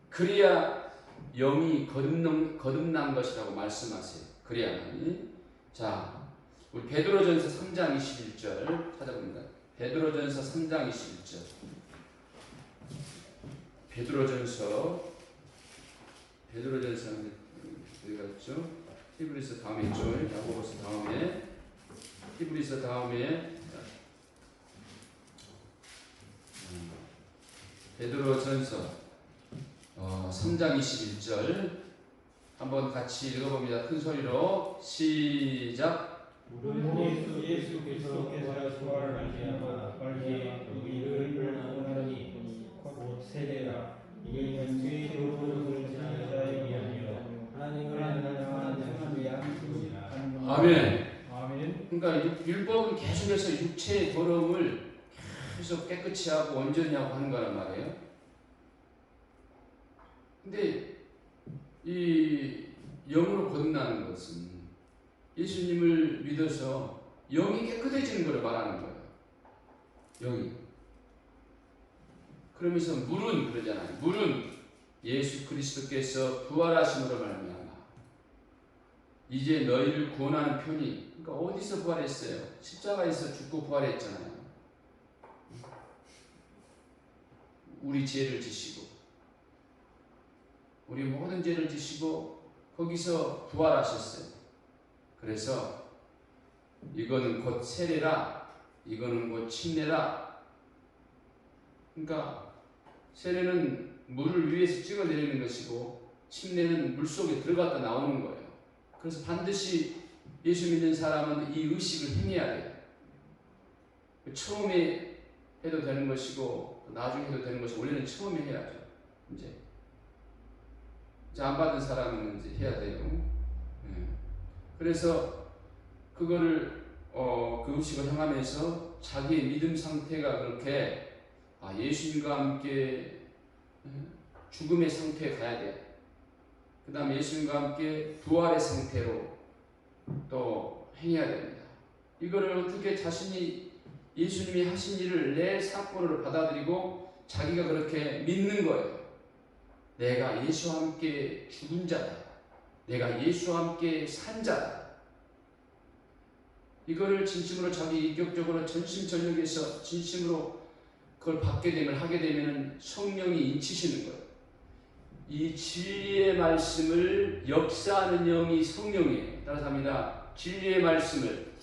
그래야 영이 거듭난 것이라고 말씀하세요. 그래야만이. 자, 우리 베드로전서 3장 21절 찾아봅니다. 베드로전서 3장 21절. 베드로전서 어디가 있죠? 히브리서 다음에 있죠. 야고보서 다음에 히브리서 다음에 베드로전서 3장 21절 한번 같이 읽어봅니다. 큰 소리로 시작. 우리 예수 그리스도께서 부활을 말미암아 빨리 우리를 변화하니 곧 세례라. 이는 죄의 도를 지는 자에 위하여 하나님을 향한 위함이니라. 아멘. 그러니까 율법은 계속해서 육체의 더러움을 계속 깨끗이 하고 온전히 하고 하는 거란 말이에요. 근데 이 영으로 거듭나는 것은 예수님을 믿어서 영이 깨끗해지는 것을 말하는 거예요. 영이. 그러면서 물은 그러잖아요. 물은 예수 그리스도께서 부활하심으로 말미암아 이제 너희를 구원하는 편이. 그러니까 어디서 부활했어요? 십자가에서 죽고 부활했잖아요. 우리 죄를 지시고 우리 모든 죄를 지시고 거기서 부활하셨어요. 그래서 이거는 곧 세례라, 이거는 곧 침례라. 그러니까 세례는 물을 위에서 찍어내리는 것이고 침례는 물 속에 들어갔다 나오는 거예요. 그래서 반드시 예수 믿는 사람은 이 의식을 행해야 돼요. 처음에 해도 되는 것이고 나중에 해도 되는 것이고 원래는 처음에 해야죠. 이제 안 받은 사람은 이제 해야 돼요. 그래서 그거를 그 의식을 행하면서 자기의 믿음 상태가 그렇게 예수님과 함께 죽음의 상태에 가야 돼. 그 다음에 예수님과 함께 부활의 상태로 또 행해야 됩니다. 이거를 어떻게 자신이 예수님이 하신 일을 내 사건으로 받아들이고 자기가 그렇게 믿는 거예요. 내가 예수와 함께 죽은 자다. 내가 예수와 함께 산 자다. 이거를 진심으로 자기 인격적으로 전심전력에서 진심으로 그걸 받게 되면 하게 되면 성령이 인치시는 거예요. 이 진리의 말씀을 역사하는 영이 성령이에요. 따라서 합니다. 진리의 말씀을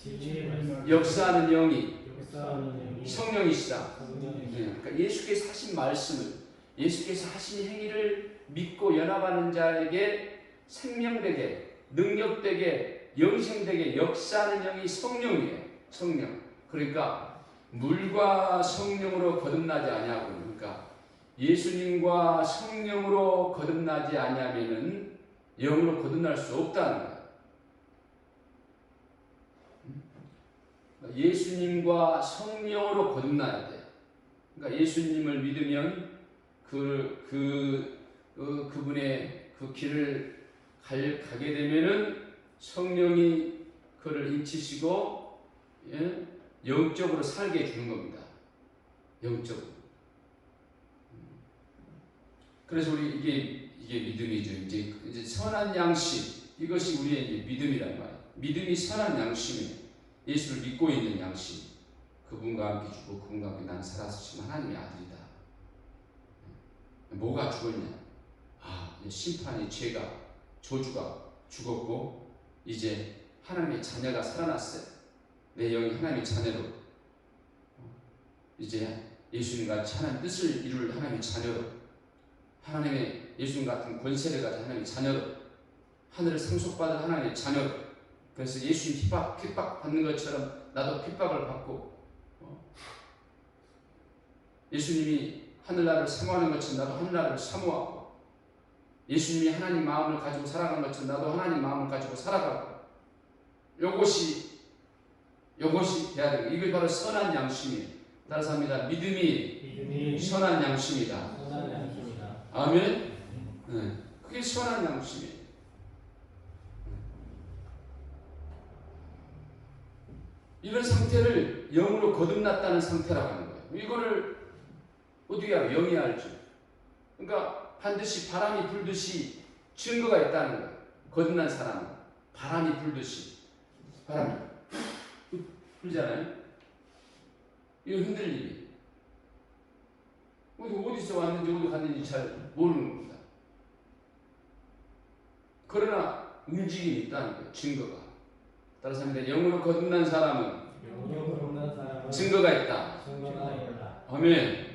역사하는 영이 성령이시다. 그러니까 예수께서 하신 말씀을, 예수께서 하신 행위를 믿고 연합하는 자에게 생명되게, 능력되게, 영생되게 역사하는 영이 성령이에요. 성령. 그러니까 물과 성령으로 거듭나지 아니하고, 그러니까 예수님과 성령으로 거듭나지 아니하면은 영으로 거듭날 수 없다는 거예요. 예수님과 성령으로 거듭나야 돼. 그러니까 예수님을 믿으면 그분의 그 길을 가게 되면은 성령이 그를 인치시고 영적으로 살게 해주는 겁니다. 영적으로. 그래서 우리 이게 믿음이죠. 이제 선한 양심, 이것이 우리의 이제 믿음이란 말이에요. 믿음이 선한 양심이에요. 예수를 믿고 있는 양심. 그분과 함께 죽고 그분과 함께 난 살아서 하나님의 아들이다. 뭐가 죽었냐? 심판이, 죄가, 저주가 죽었고 이제 하나님의 자녀가 살아났어요. 내 영이 하나님의 자녀로 이제 예수님 같이 하나님의 뜻을 이룰 하나님의 자녀로, 하나님의 예수님 같은 권세를 가진 하나님의 자녀로, 하늘을 상속받은 하나님의 자녀로. 그래서 예수님 핍박 받는 것처럼 나도 핍박을 받고, 예수님이 하늘나라를 사모하는 것처럼 나도 하늘나라를 사모하고, 예수님이 하나님 마음을 가지고 살아가는 것처럼 나도 하나님 마음을 가지고 살아가고, 요것이 돼야 되고, 이게 바로 선한 양심이에요. 따라서 합니다. 믿음이 선한 양심이다. 아멘. 그게 선한 양심이에요. 이런 상태를 영으로 거듭났다는 상태라고 하는 거예요. 이거를 어떻게 알아요? 영이 알죠. 그러니까 반드시 바람이 불듯이 증거가 있다는 거예요. 거듭난 사람은 바람이 불듯이, 바람이 불잖아요. 이거 흔들림이 어디서 왔는지 어디 갔는지 잘 모르는 겁니다. 그러나 움직임이 있다는 거예요. 증거가. 따라서 합니다. 영으로 거듭난 사람은 증거가 있다. 아멘.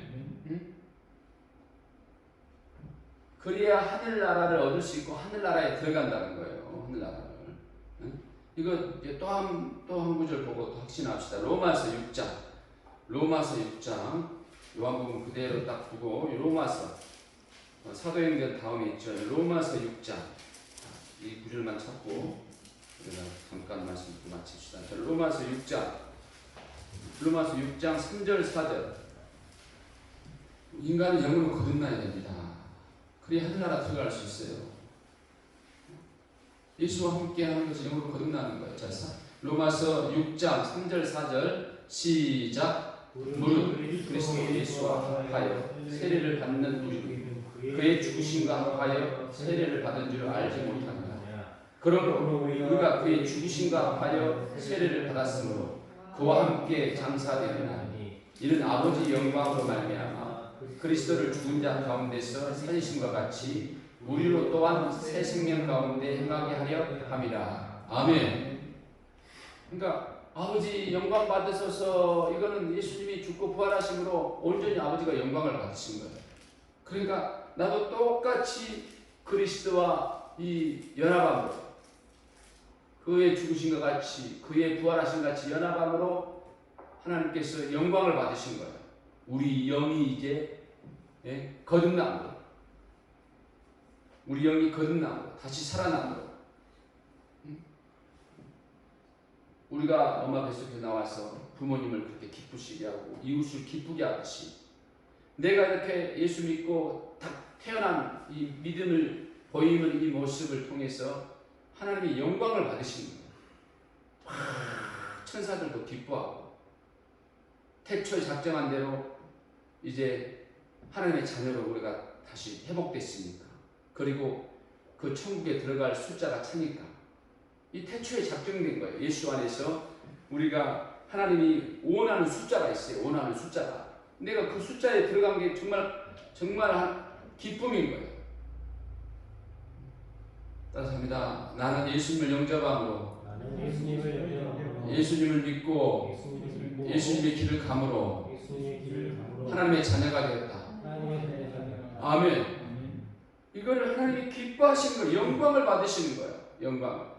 그래야 하늘나라를 얻을 수 있고 하늘나라에 들어간다는 거예요. 하늘나라를. 이거 또 한 구절 보고 또 확신합시다. 로마서 6장 요한복음 그대로 딱 두고 로마서 사도행전 다음에 있죠. 로마서 6장 이 구절만 찾고 우리가 잠깐 말씀 듣고 마칩시다. 로마서 6장 3절 4절. 인간은 영으로 거듭나야 됩니다. 그래야 하늘나라 들어갈 수 있어요. 예수와 함께 하는 것이 영으로 거듭나는 거예요. 자, 로마서 6장 3절 4절 시작. 무릇 그리스도 예수와 합하여 세례를 받는 우리도 그의 죽으심과 합하여 세례를 받은 줄 알지 못하느냐. 그러므로 우리가 그의 죽으심과 합하여 세례를 받았으므로 그와 함께 장사되느냐. 이는 아버지 영광으로 말미암아 그리스도를 죽은 자 가운데서 살리심과 같이 우리로 또한 새 생명 가운데 행하게 하려 함이라. 아멘. 그러니까 아버지 영광 받으소서. 이거는 예수님이 죽고 부활하심으로 온전히 아버지가 영광을 받으신 거예요. 그러니까 나도 똑같이 그리스도와 이 연합함으로, 그의 죽으신 것 같이, 그의 부활하신 같이 연합함으로 하나님께서 영광을 받으신 거예요. 우리 영이 이제 거듭남으로, 우리 영이 거듭남으로, 다시 살아남으로, 우리가 엄마 뱃속에 나와서 부모님을 그렇게 기쁘시게 하고 이웃을 기쁘게 하듯이, 내가 이렇게 예수 믿고 딱 태어난 이 믿음을 보이는 이 모습을 통해서 하나님이 영광을 받으시는 거예요. 천사들도 기뻐하고, 태초에 작정한 대로 이제 하나님의 자녀로 우리가 다시 회복됐으니까, 그리고 그 천국에 들어갈 숫자가 차니까, 이 태초에 작정된 거예요. 예수 안에서 우리가 하나님이 원하는 숫자가 있어요. 원하는 숫자가. 내가 그 숫자에 들어간 게 정말 기쁨인 거예요. 따라합니다. 나는 예수님을 영접함으로, 예수님을 믿고 예수님의 길을 감으로 하나님의 자녀가 되었다. 아멘. 이거를 하나님이 기뻐하시는 거예요. 영광을 받으시는 거예요. 영광.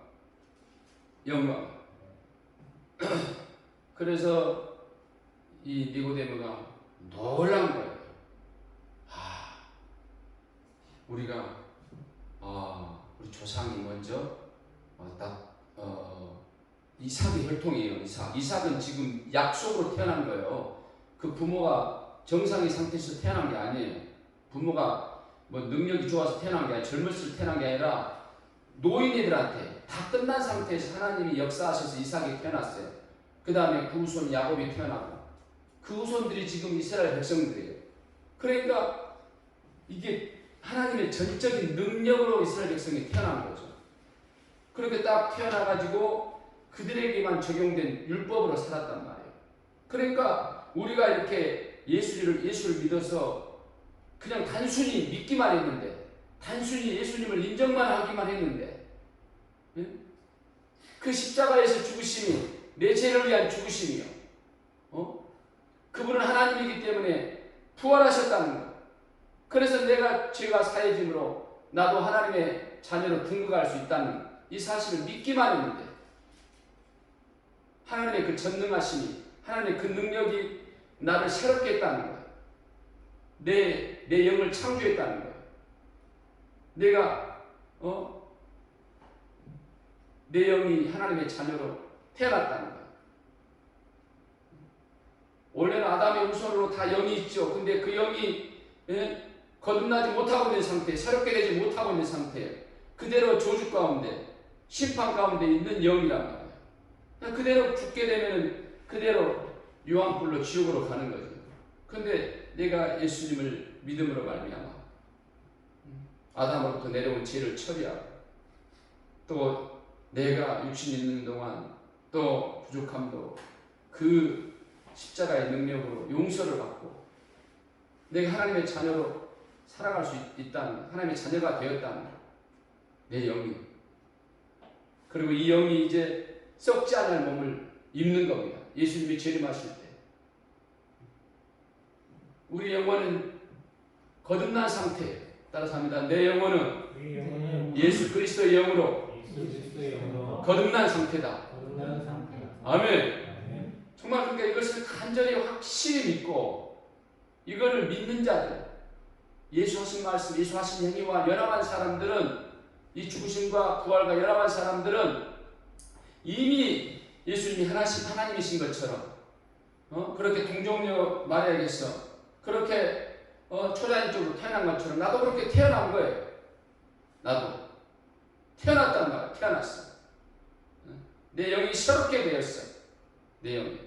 그래서 이 니고데모가 놀란 거예요. 우리가 우리 조상이 먼저 이삭의 혈통이에요. 이삭은 지금 약속으로 태어난 거예요. 그 부모가 정상의 상태에서 태어난 게 아니에요. 부모가 뭐 능력이 좋아서 태어난 게 아니라, 젊었을 때 태어난 게 아니라 노인애들한테 다 끝난 상태에서 하나님이 역사하셔서 이삭이 태어났어요. 그 다음에 그 후손 야곱이 태어나고, 그 후손들이 지금 이스라엘 백성들이에요. 그러니까 이게 하나님의 전적인 능력으로 이스라엘 백성이 태어난 거죠. 그렇게 딱 태어나가지고 그들에게만 적용된 율법으로 살았단 말이에요. 그러니까 우리가 이렇게 예수를 믿어서 그냥 단순히 믿기만 했는데, 단순히 예수님을 인정만 하기만 했는데, 그 십자가에서 죽으심이 내 죄를 위한 죽으심이요. 그분은 하나님이기 때문에 부활하셨다는 거예요. 그래서 내가 죄가 사해짐으로 나도 하나님의 자녀로 등극할 수 있다는 이 사실을 믿기만 했는데, 하나님의 그 전능하심이, 하나님의 그 능력이 나를 새롭게 했다는 거예요. 내 영을 창조했다는 거예요. 내가 내 영이 하나님의 자녀로 태어났다는 거예요. 원래는 아담의 후손으로 다 영이 있죠. 근데 그 영이 거듭나지 못하고 있는 상태, 새롭게 되지 못하고 있는 상태, 그대로 저주 가운데, 심판 가운데 있는 영이란 말이에요. 그대로 죽게 되면은 그대로 유황불로 지옥으로 가는 거죠. 근데 내가 예수님을 믿음으로 말미암아 아담으로부터 내려온 죄를 처리하고, 또 내가 육신 있는 동안 또 부족함도 그 십자가의 능력으로 용서를 받고 내가 하나님의 자녀로 살아갈 수 있다는, 하나님의 자녀가 되었다는 내 영이. 그리고 이 영이 이제 썩지 않을 몸을 입는 겁니다. 예수님이 재림하실 때 우리 영혼은 거듭난 상태예요. 따라서 합니다. 내 영혼은 예수 그리스도의 영으로 거듭난 상태다. 아멘. 정말 그러니까 이것을 간절히 확실히 믿고 이거를 믿는 자들, 예수 하신 말씀, 예수 하신 행위와 연합한 사람들은, 이 죽으심과 부활과 연합한 사람들은 이미 예수님이 하나님이신 것처럼 그렇게 동정녀 마리아에게서 그렇게 초자연적으로 태어난 것처럼 나도 그렇게 태어난 거예요. 나도 태어났단 말이야. 태어났어. 내 영이 새롭게 되었어. 내 영이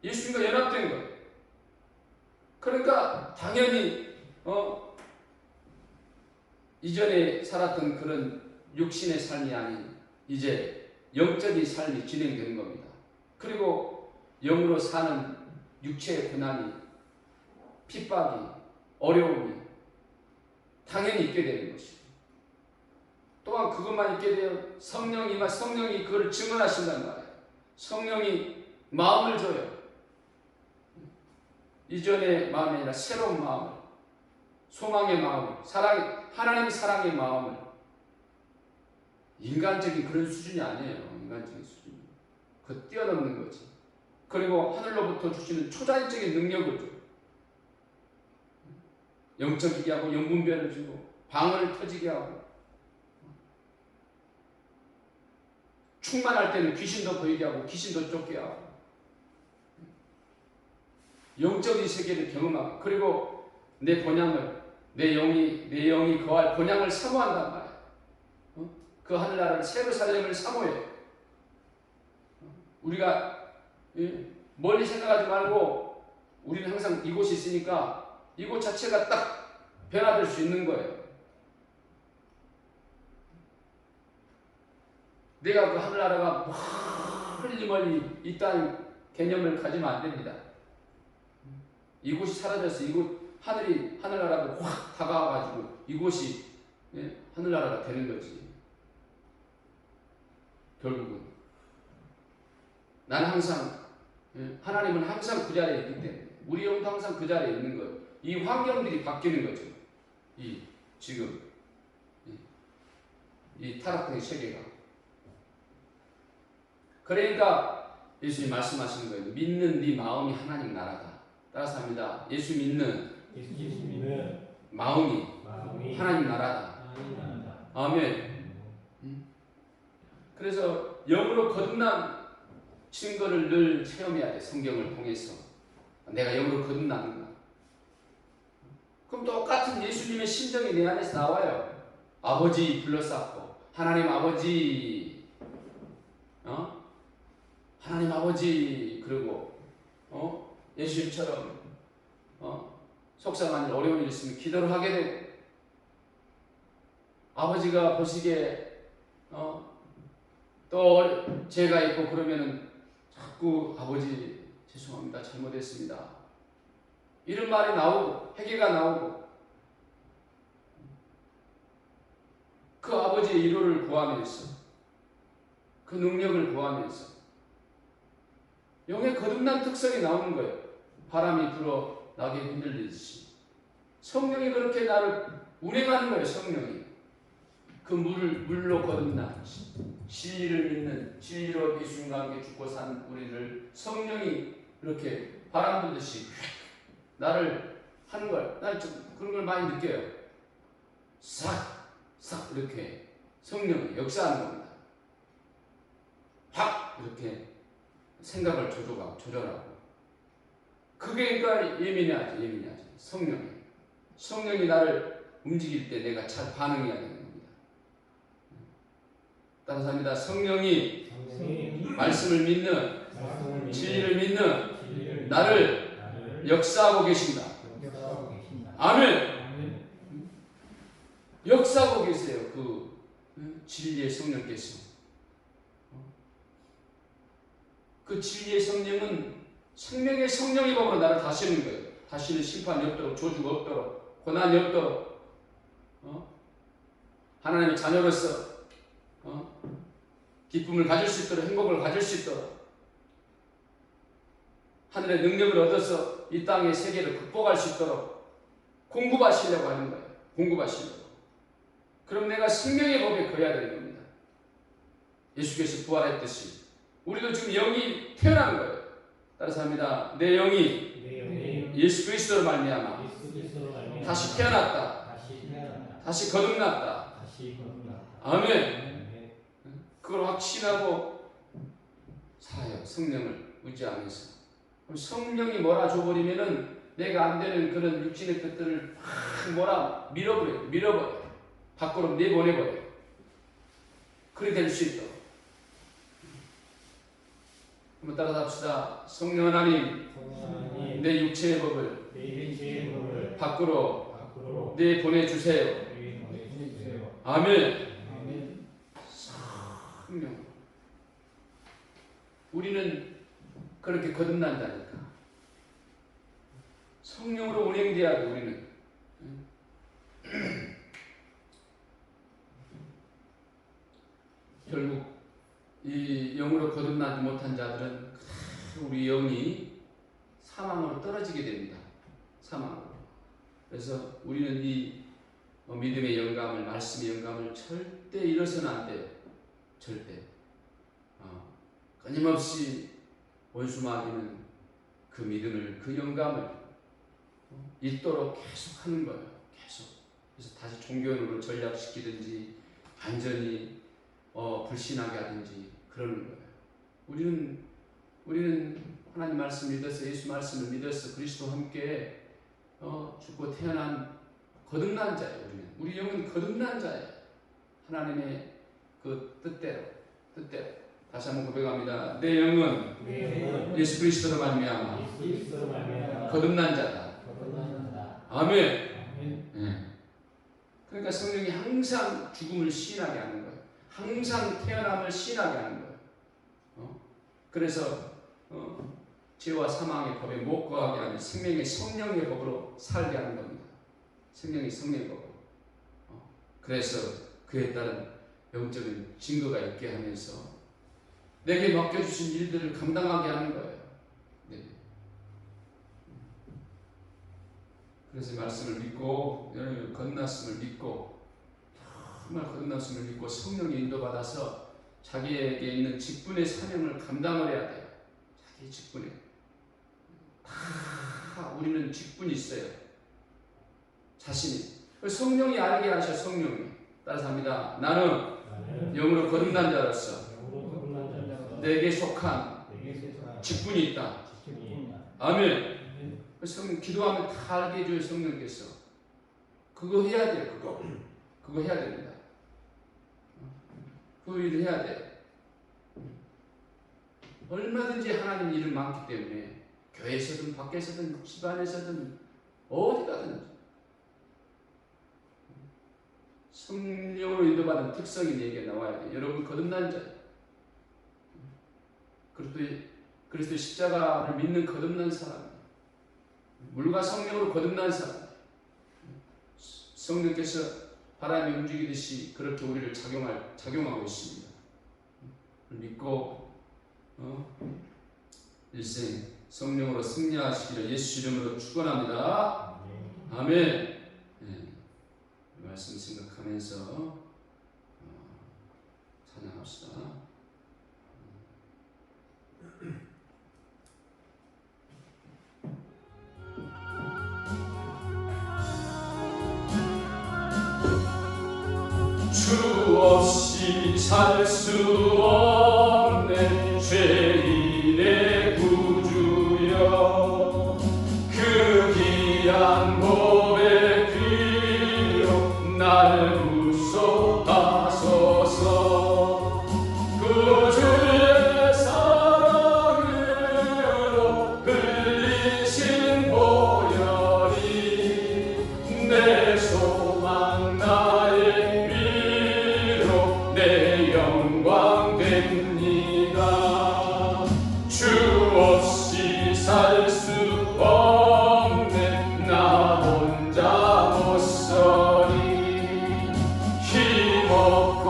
예수님과 연합된 거예요. 그러니까 당연히 이전에 살았던 그런 육신의 삶이 아닌 이제 영적인 삶이 진행되는 겁니다. 그리고 영으로 사는 육체의 고난이 핍박이, 어려움이 당연히 있게 되는 것이고, 또한 그것만 있게 되어 성령이 그걸 증언하신단 말이에요. 성령이 마음을 줘요. 이전의 마음이 아니라 새로운 마음을, 소망의 마음을, 하나님 사랑의 마음을. 인간적인 그런 수준이 아니에요. 인간적인 수준이. 그 뛰어넘는 거지. 그리고 하늘로부터 주시는 초자연적인 능력을 줘요. 영적이게 하고 영분별을 주고 방언을 터지게 하고, 충만할 때는 귀신도 보이게 하고 귀신도 쫓게 하고, 영적인 세계를 경험하고, 그리고 내 본향을, 내 영이 거할 본향을 사모한단 말이에요. 그 하늘나라를 새로 살림을 사모해요. 우리가 멀리 생각하지 말고, 우리는 항상 이곳이 있으니까 이곳 자체가 딱 변화될 수 있는 거예요. 내가 그 하늘나라가 멀리 멀리 있다는 개념을 가지면 안 됩니다. 이곳이 사라져서 이곳 하늘나라로 확 다가와가지고 이곳이 하늘나라가 되는 거지. 결국은 나는 항상, 하나님은 항상 그 자리에 있기 때문에 우리 영도 항상 그 자리에 있는 거예요. 이 환경들이 바뀌는 거죠. 지금 이 타락된 세계가. 그러니까 예수님이 말씀하시는 거예요. 믿는 네 마음이 하나님 나라다. 따라서 합니다. 예수 믿는 마음이 하나님 나라다. 아멘. 그래서 영으로 거듭난 증거를 늘 체험해야 돼. 성경을 통해서 내가 영으로 거듭나는가. 그럼 똑같은 예수님의 심정이 내 안에서 나와요. 아버지 불러쌌고, 하나님 아버지, 하나님 아버지, 그리고 예수님처럼 속상한 일, 어려운 일 있으면 기도를 하게 되고, 아버지가 보시기에 또 죄가 있고 그러면은 자꾸 아버지 죄송합니다, 잘못했습니다, 이런 말이 나오고 회개가 나오고, 그 아버지의 위로를 구하면서, 그 능력을 구하면서 영의 거듭난 특성이 나오는 거예요. 바람이 불어 낙에 흔들리듯이 성령이 그렇게 나를 운행하는 거예요. 성령이 그 물로 거듭난 진리를 믿는, 진리로 예수님과 함께 죽고 산 우리를 성령이 이렇게 바람 불듯이 나를 하는 걸, 난 그런 걸 많이 느껴요. 싹 이렇게 성령이 역사하는 겁니다. 확 이렇게 생각을 조절하고. 그게 그러니까 예민하지. 성령이 나를 움직일 때 내가 잘 반응해야 되는 겁니다. 따라서 합니다. 성령이 말씀을 믿는, 진리를 믿는 나를 역사하고 계신다. 아멘. 역사하고 계세요. 그 진리의 성령께서. 그 진리의 성령은 생명의 성령의 법으로 나를 다스리는 거예요. 다시는 심판이 없도록, 저주가 없도록, 고난이 없도록, 하나님의 자녀로서 기쁨을 가질 수 있도록, 행복을 가질 수 있도록, 하늘의 능력을 얻어서 이 땅의 세계를 극복할 수 있도록 공급하시려고 하는 거예요. 공급하시려고. 그럼 내가 생명의 법에 거해야 되는 겁니다. 예수께서 부활했듯이 우리도 지금 영이 태어난 거예요. 따라서 합니다. 내 영이 예수 그리스도로 말미암아 다시 태어났다. 다시 거듭났다. 아멘. 그걸 확신하고 살아요. 성령을 의지하면서. 그럼 성령이 몰아줘버리면은 내가 안 되는 그런 육신의 것들을 막 밀어버려. 밖으로 내보내버려. 그래 될 수 있도록. 한번 따라서 합시다. 성령 하나님, 내 육체의 법을 밖으로 내보내주세요. 아멘. 성령. 우리는 그렇게 거듭난다니까. 성령으로 운행돼야 돼 우리는. 결국 이 영으로 거듭나지 못한 자들은 우리 영이 사망으로 떨어지게 됩니다. 사망으로. 그래서 우리는 이 믿음의 영감을, 말씀의 영감을 절대 잃어서는 안 돼요. 절대. 끊임없이 원수 마귀는 그 믿음을, 그 영감을 잊도록 계속 하는 거예요. 계속. 그래서 다시 종교론으로 전략시키든지 완전히 불신하게 하든지 그러는 거예요. 우리는 하나님 말씀을 믿어서, 예수 말씀을 믿어서 그리스도와 함께 죽고 태어난 거듭난 자예요. 우리 영은 거듭난 자예요. 하나님의 그 뜻대로. 다시 한번 고백합니다. 내 영은 예수 그리스도로 말미암아 거듭난 자다. 아멘. 네. 그러니까 성령이 항상 죽음을 시인하게 하는 거예요. 항상 태어남을 시인하게 하는 거예요. 그래서 죄와 사망의 법에 못 거하게 하는 생명의 성령의 법으로 살게 하는 겁니다. 생명의 성령의 법으로. 그래서 그에 따른 영적인 증거가 있게 하면서 내게 맡겨주신 일들을 감당하게 하는 거예요. 네. 그래서 말씀을 믿고, 여러분 거듭났음을 믿고, 정말 거듭났음을 믿고 성령의 인도받아서 자기에게 있는 직분의 사명을 감당을 해야 돼요. 자기 직분에. 다 우리는 직분이 있어요. 자신이. 성령이 알게 하셔. 성령이. 따라서 합니다. 나는 영으로 거듭난 자로서 내게 속한 직분이 있다. 아멘. 성령 기도하면 다 알게 해줘요. 성령께서. 그거 해야 돼요. 그거 해야 됩니다. 그 일을 해야 돼. 얼마든지 하나님 일은 많기 때문에 교회에서든 밖에서든 집안에서든 어디 가든지 성령으로 인도받은 특성이 내게 나와야 돼. 여러분 거듭난 자예요. 그리스도의 십자가를 믿는 거듭난 사람, 물과 성령으로 거듭난 사람, 성령께서 바람이 움직이듯이 그렇게 우리를 작용하고 있습니다. 믿고 일생 성령으로 승리하시기를 예수 이름으로 축원합니다. 아멘. 네. 말씀 생각하면서 찬양합시다. 주 없이 살 수 없는 죄인의 구주여, 그 귀한 몸의 피로 날 구속하소서. 구주의 사랑으로 흘리신 보혈이 내 소망 나의 내 영광 됩니다. 주 없이 살 수 없네. 나 혼자 못 서리. 힘없고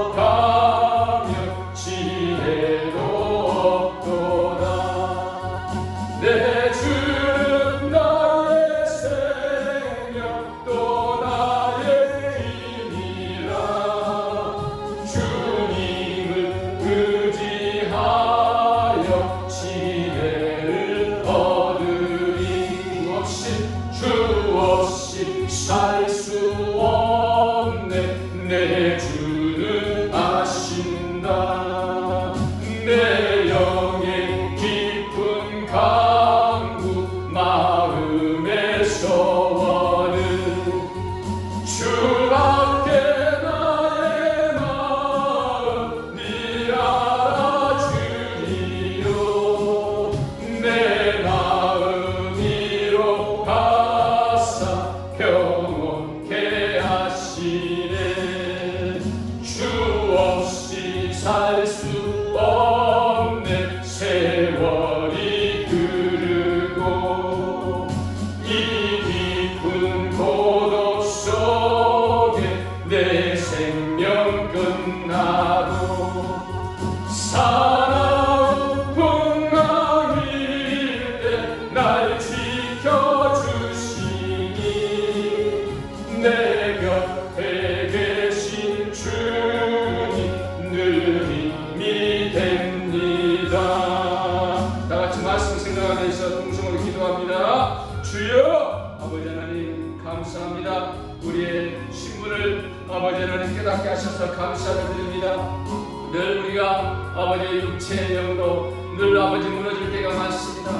부족하며 지혜도 없도다. 내 주는 나의 생명 또 나의 주님을 의지하여 지혜를 얻으리. 주 없이 살 수 없네. 내 주는 아신다. 내 영의 깊은 강구 마음의 소원은 주밖에 내 마음이로 가사 평온케 하시네. 주 없이 살 수 없네. 세월이 흐르고 거듭나고 사나운 풍랑일 때 날 지켜주시니 내 곁에 계신 주님 늘 힘이 됩니다. 다같이 말씀 생각하면서 동성으로 기도합니다. 주여 아버지 하나님 감사합니다. 우리의 신분을 아버지 하나님 깨닫게 하셔서 감사드립니다. 늘 우리가 아버지의 육체의 영으로 늘 아버지 무너질 때가 많습니다.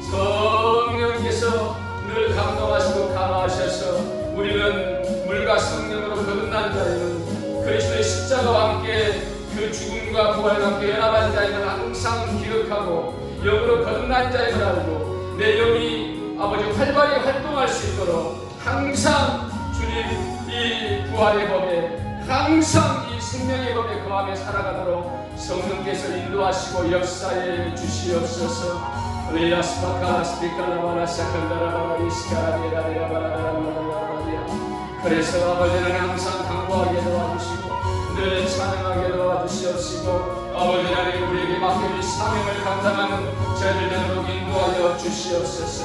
성령께서 늘 감동하시고 감화하셔서 우리는 물과 성령으로 거듭난 자임을 그리스도의 십자가와 함께 그 죽음과 부활과 함께 연합한 자임을 항상 기억하고 영으로 거듭난 자임을 알고 내 영이 아버지 활발히 활동할 수 있도록 항상 주님 이 부활의 법에 항상 이 생명의 법에 거하며 살아가도록 성령께서 인도하시고 역사해 주시옵소서. 그래서 아버지는 항상 강구하게 도와주시고 늘 찬양하게 도와주시옵시고 아버지 하나님 우리에게 맡겨진 사명을 감당하는 저희들 되도록 인도하여 주시옵소서.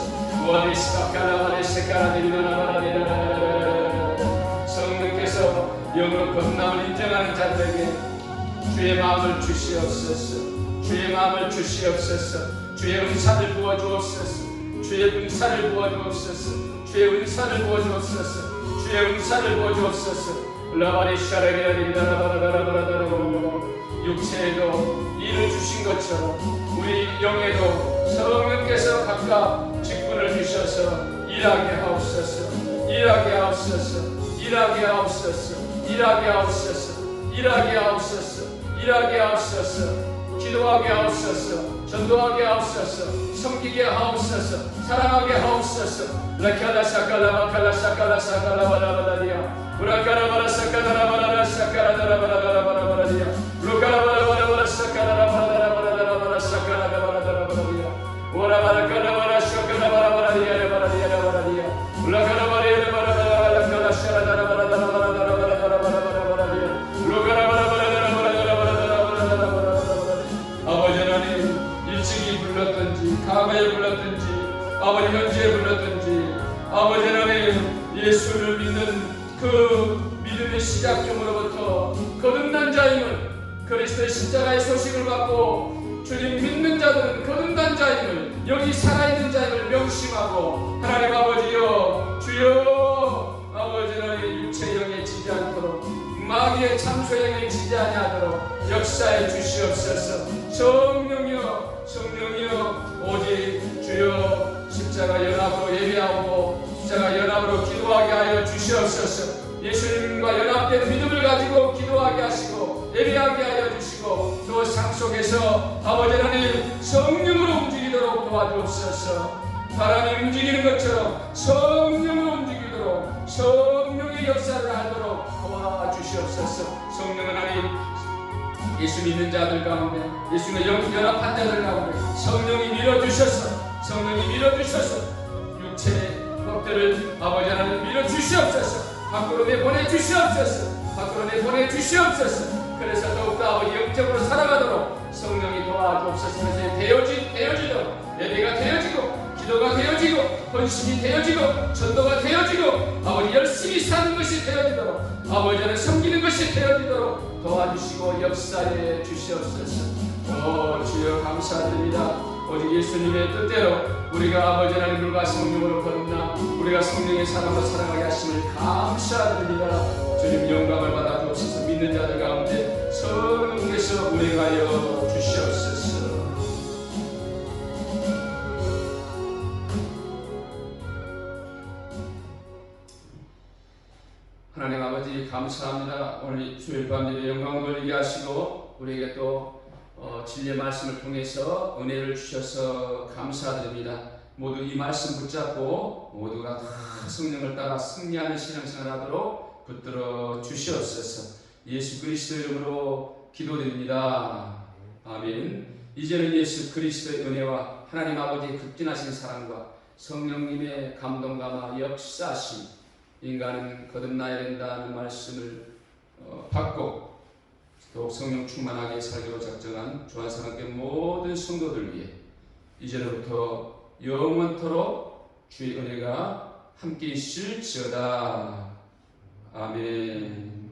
성령께서 영으로 거듭남을 인정하는 자들에게 주의 마음을 주시옵소서. 주의 마음을 주시옵소서. 주의 은사를 부어주옵소서. 주의 은사를 부어주옵소서. 주의 은사를 부어주옵소서. 주의 은사를 부어주옵소서. 육체에도 일을 주신 것처럼 우리 영에도 성령께서 각각 직분을 주셔서 일하게 하옵소서. 일하게 하옵소서. 일하게 하옵소서. 일하게 하옵소서. 일하게 하옵소서. 일하게 하옵소서. 기도하게 하옵소서. 전도하게 하옵소서. 섬기게 하옵소서. 사랑하게 하옵소서. 라카라 사카라 마카라 사카라 사카라 바라바라디아 우라카라 바라 사카라 바라라 사카라 바라바라바라바라디아 루카라 바라바라바라 사카라 바라바라바라바라 사카라 바라바라바라디아 우라바라카라 바라 사카라 바라바라디아 바라디아 바라디아 우라카라 바리아 바라바라 라카라 샤라다라 바라바라바라바라바라바라바라디아 루카라 아버지 하나님 일찍이 불렀든지 감에 불렀든지 아버지 현지에 불렀든지 아버지 하나님 예수를 믿는 그 믿음의 시작점으로부터 거듭난 자임을 그리스도의 십자가의 소식을 받고 주님 믿는 자들은 거듭난 자임을 여기 살아있는 자임을 명심하고 하나님 아버지여 주여 아버지 하나님 육체 영에 지지 않도록 마귀의 참소영에 지지 아니하도록 역사해 주시옵소서. 성령이여 성령이여 오직 주여 십자가 연합으로 예배하고 십자가 연합으로 기도하게 하여 주시옵소서. 예수님과 연합된 믿음을 가지고 기도하게 하시고 예배하게 하여 주시고 또 삶 속에서 아버지 하나님 성령으로 움직이도록 도와주옵소서. 바람이 움직이는 것처럼 성령으로 움직이도록 성령의 역사를 하도록 도와주시옵소서. 성령 하나님 예수 믿는 자들 가운데 예수님의 연합한 자들 가운데 성령이 밀어주셔서 성령이 밀어주셔서 육체의 것들을 아버지 하나님 밀어주시옵소서. 밖으로 내보내주시옵소서. 밖으로 내보내주시옵소서. 그래서 더욱더 아버지 영적으로 살아가도록 성령이 도와주옵소서. 그래서 되어지도록 예배가 되어지고 기도가 되어지고 헌신이 되어지고 전도가 되어지고 아버지 열심히 사는 것이 되어지도록 아버지 안에 섬기는 것이 되어지도록 도와주시고 역사해 주시옵소서. 주여 감사드립니다. 오직 예수님의 뜻대로 우리가 아버지 하나님 물과 성령으로 거듭나 우리가 성령의 사랑으로 살아가게 하심을 감사드립니다. 주님 영광을 받아 주옵소서. 믿는 자들 가운데 성령께서 운행하여 주시옵소서. 하나님 아버지 감사합니다. 오늘 주일 밤 예배 영광을 돌리게 하시고 우리에게 또 진리의 말씀을 통해서 은혜를 주셔서 감사드립니다. 모두 이 말씀 붙잡고 모두가 다 성령을 따라 승리하는 신앙생활 하도록 붙들어 주시옵소서. 예수 그리스도 이름으로 기도드립니다. 아멘. 이제는 예수 그리스도의 은혜와 하나님 아버지의 극진하신 사랑과 성령님의 감동감화 역사하심 인간은 거듭나야 된다는 말씀을 받고 더욱 성령 충만하게 살기로 작정한 주한 사랑교회 모든 성도들 위해 이제로부터 영원토록 주의 은혜가 함께 있을지어다. 아멘.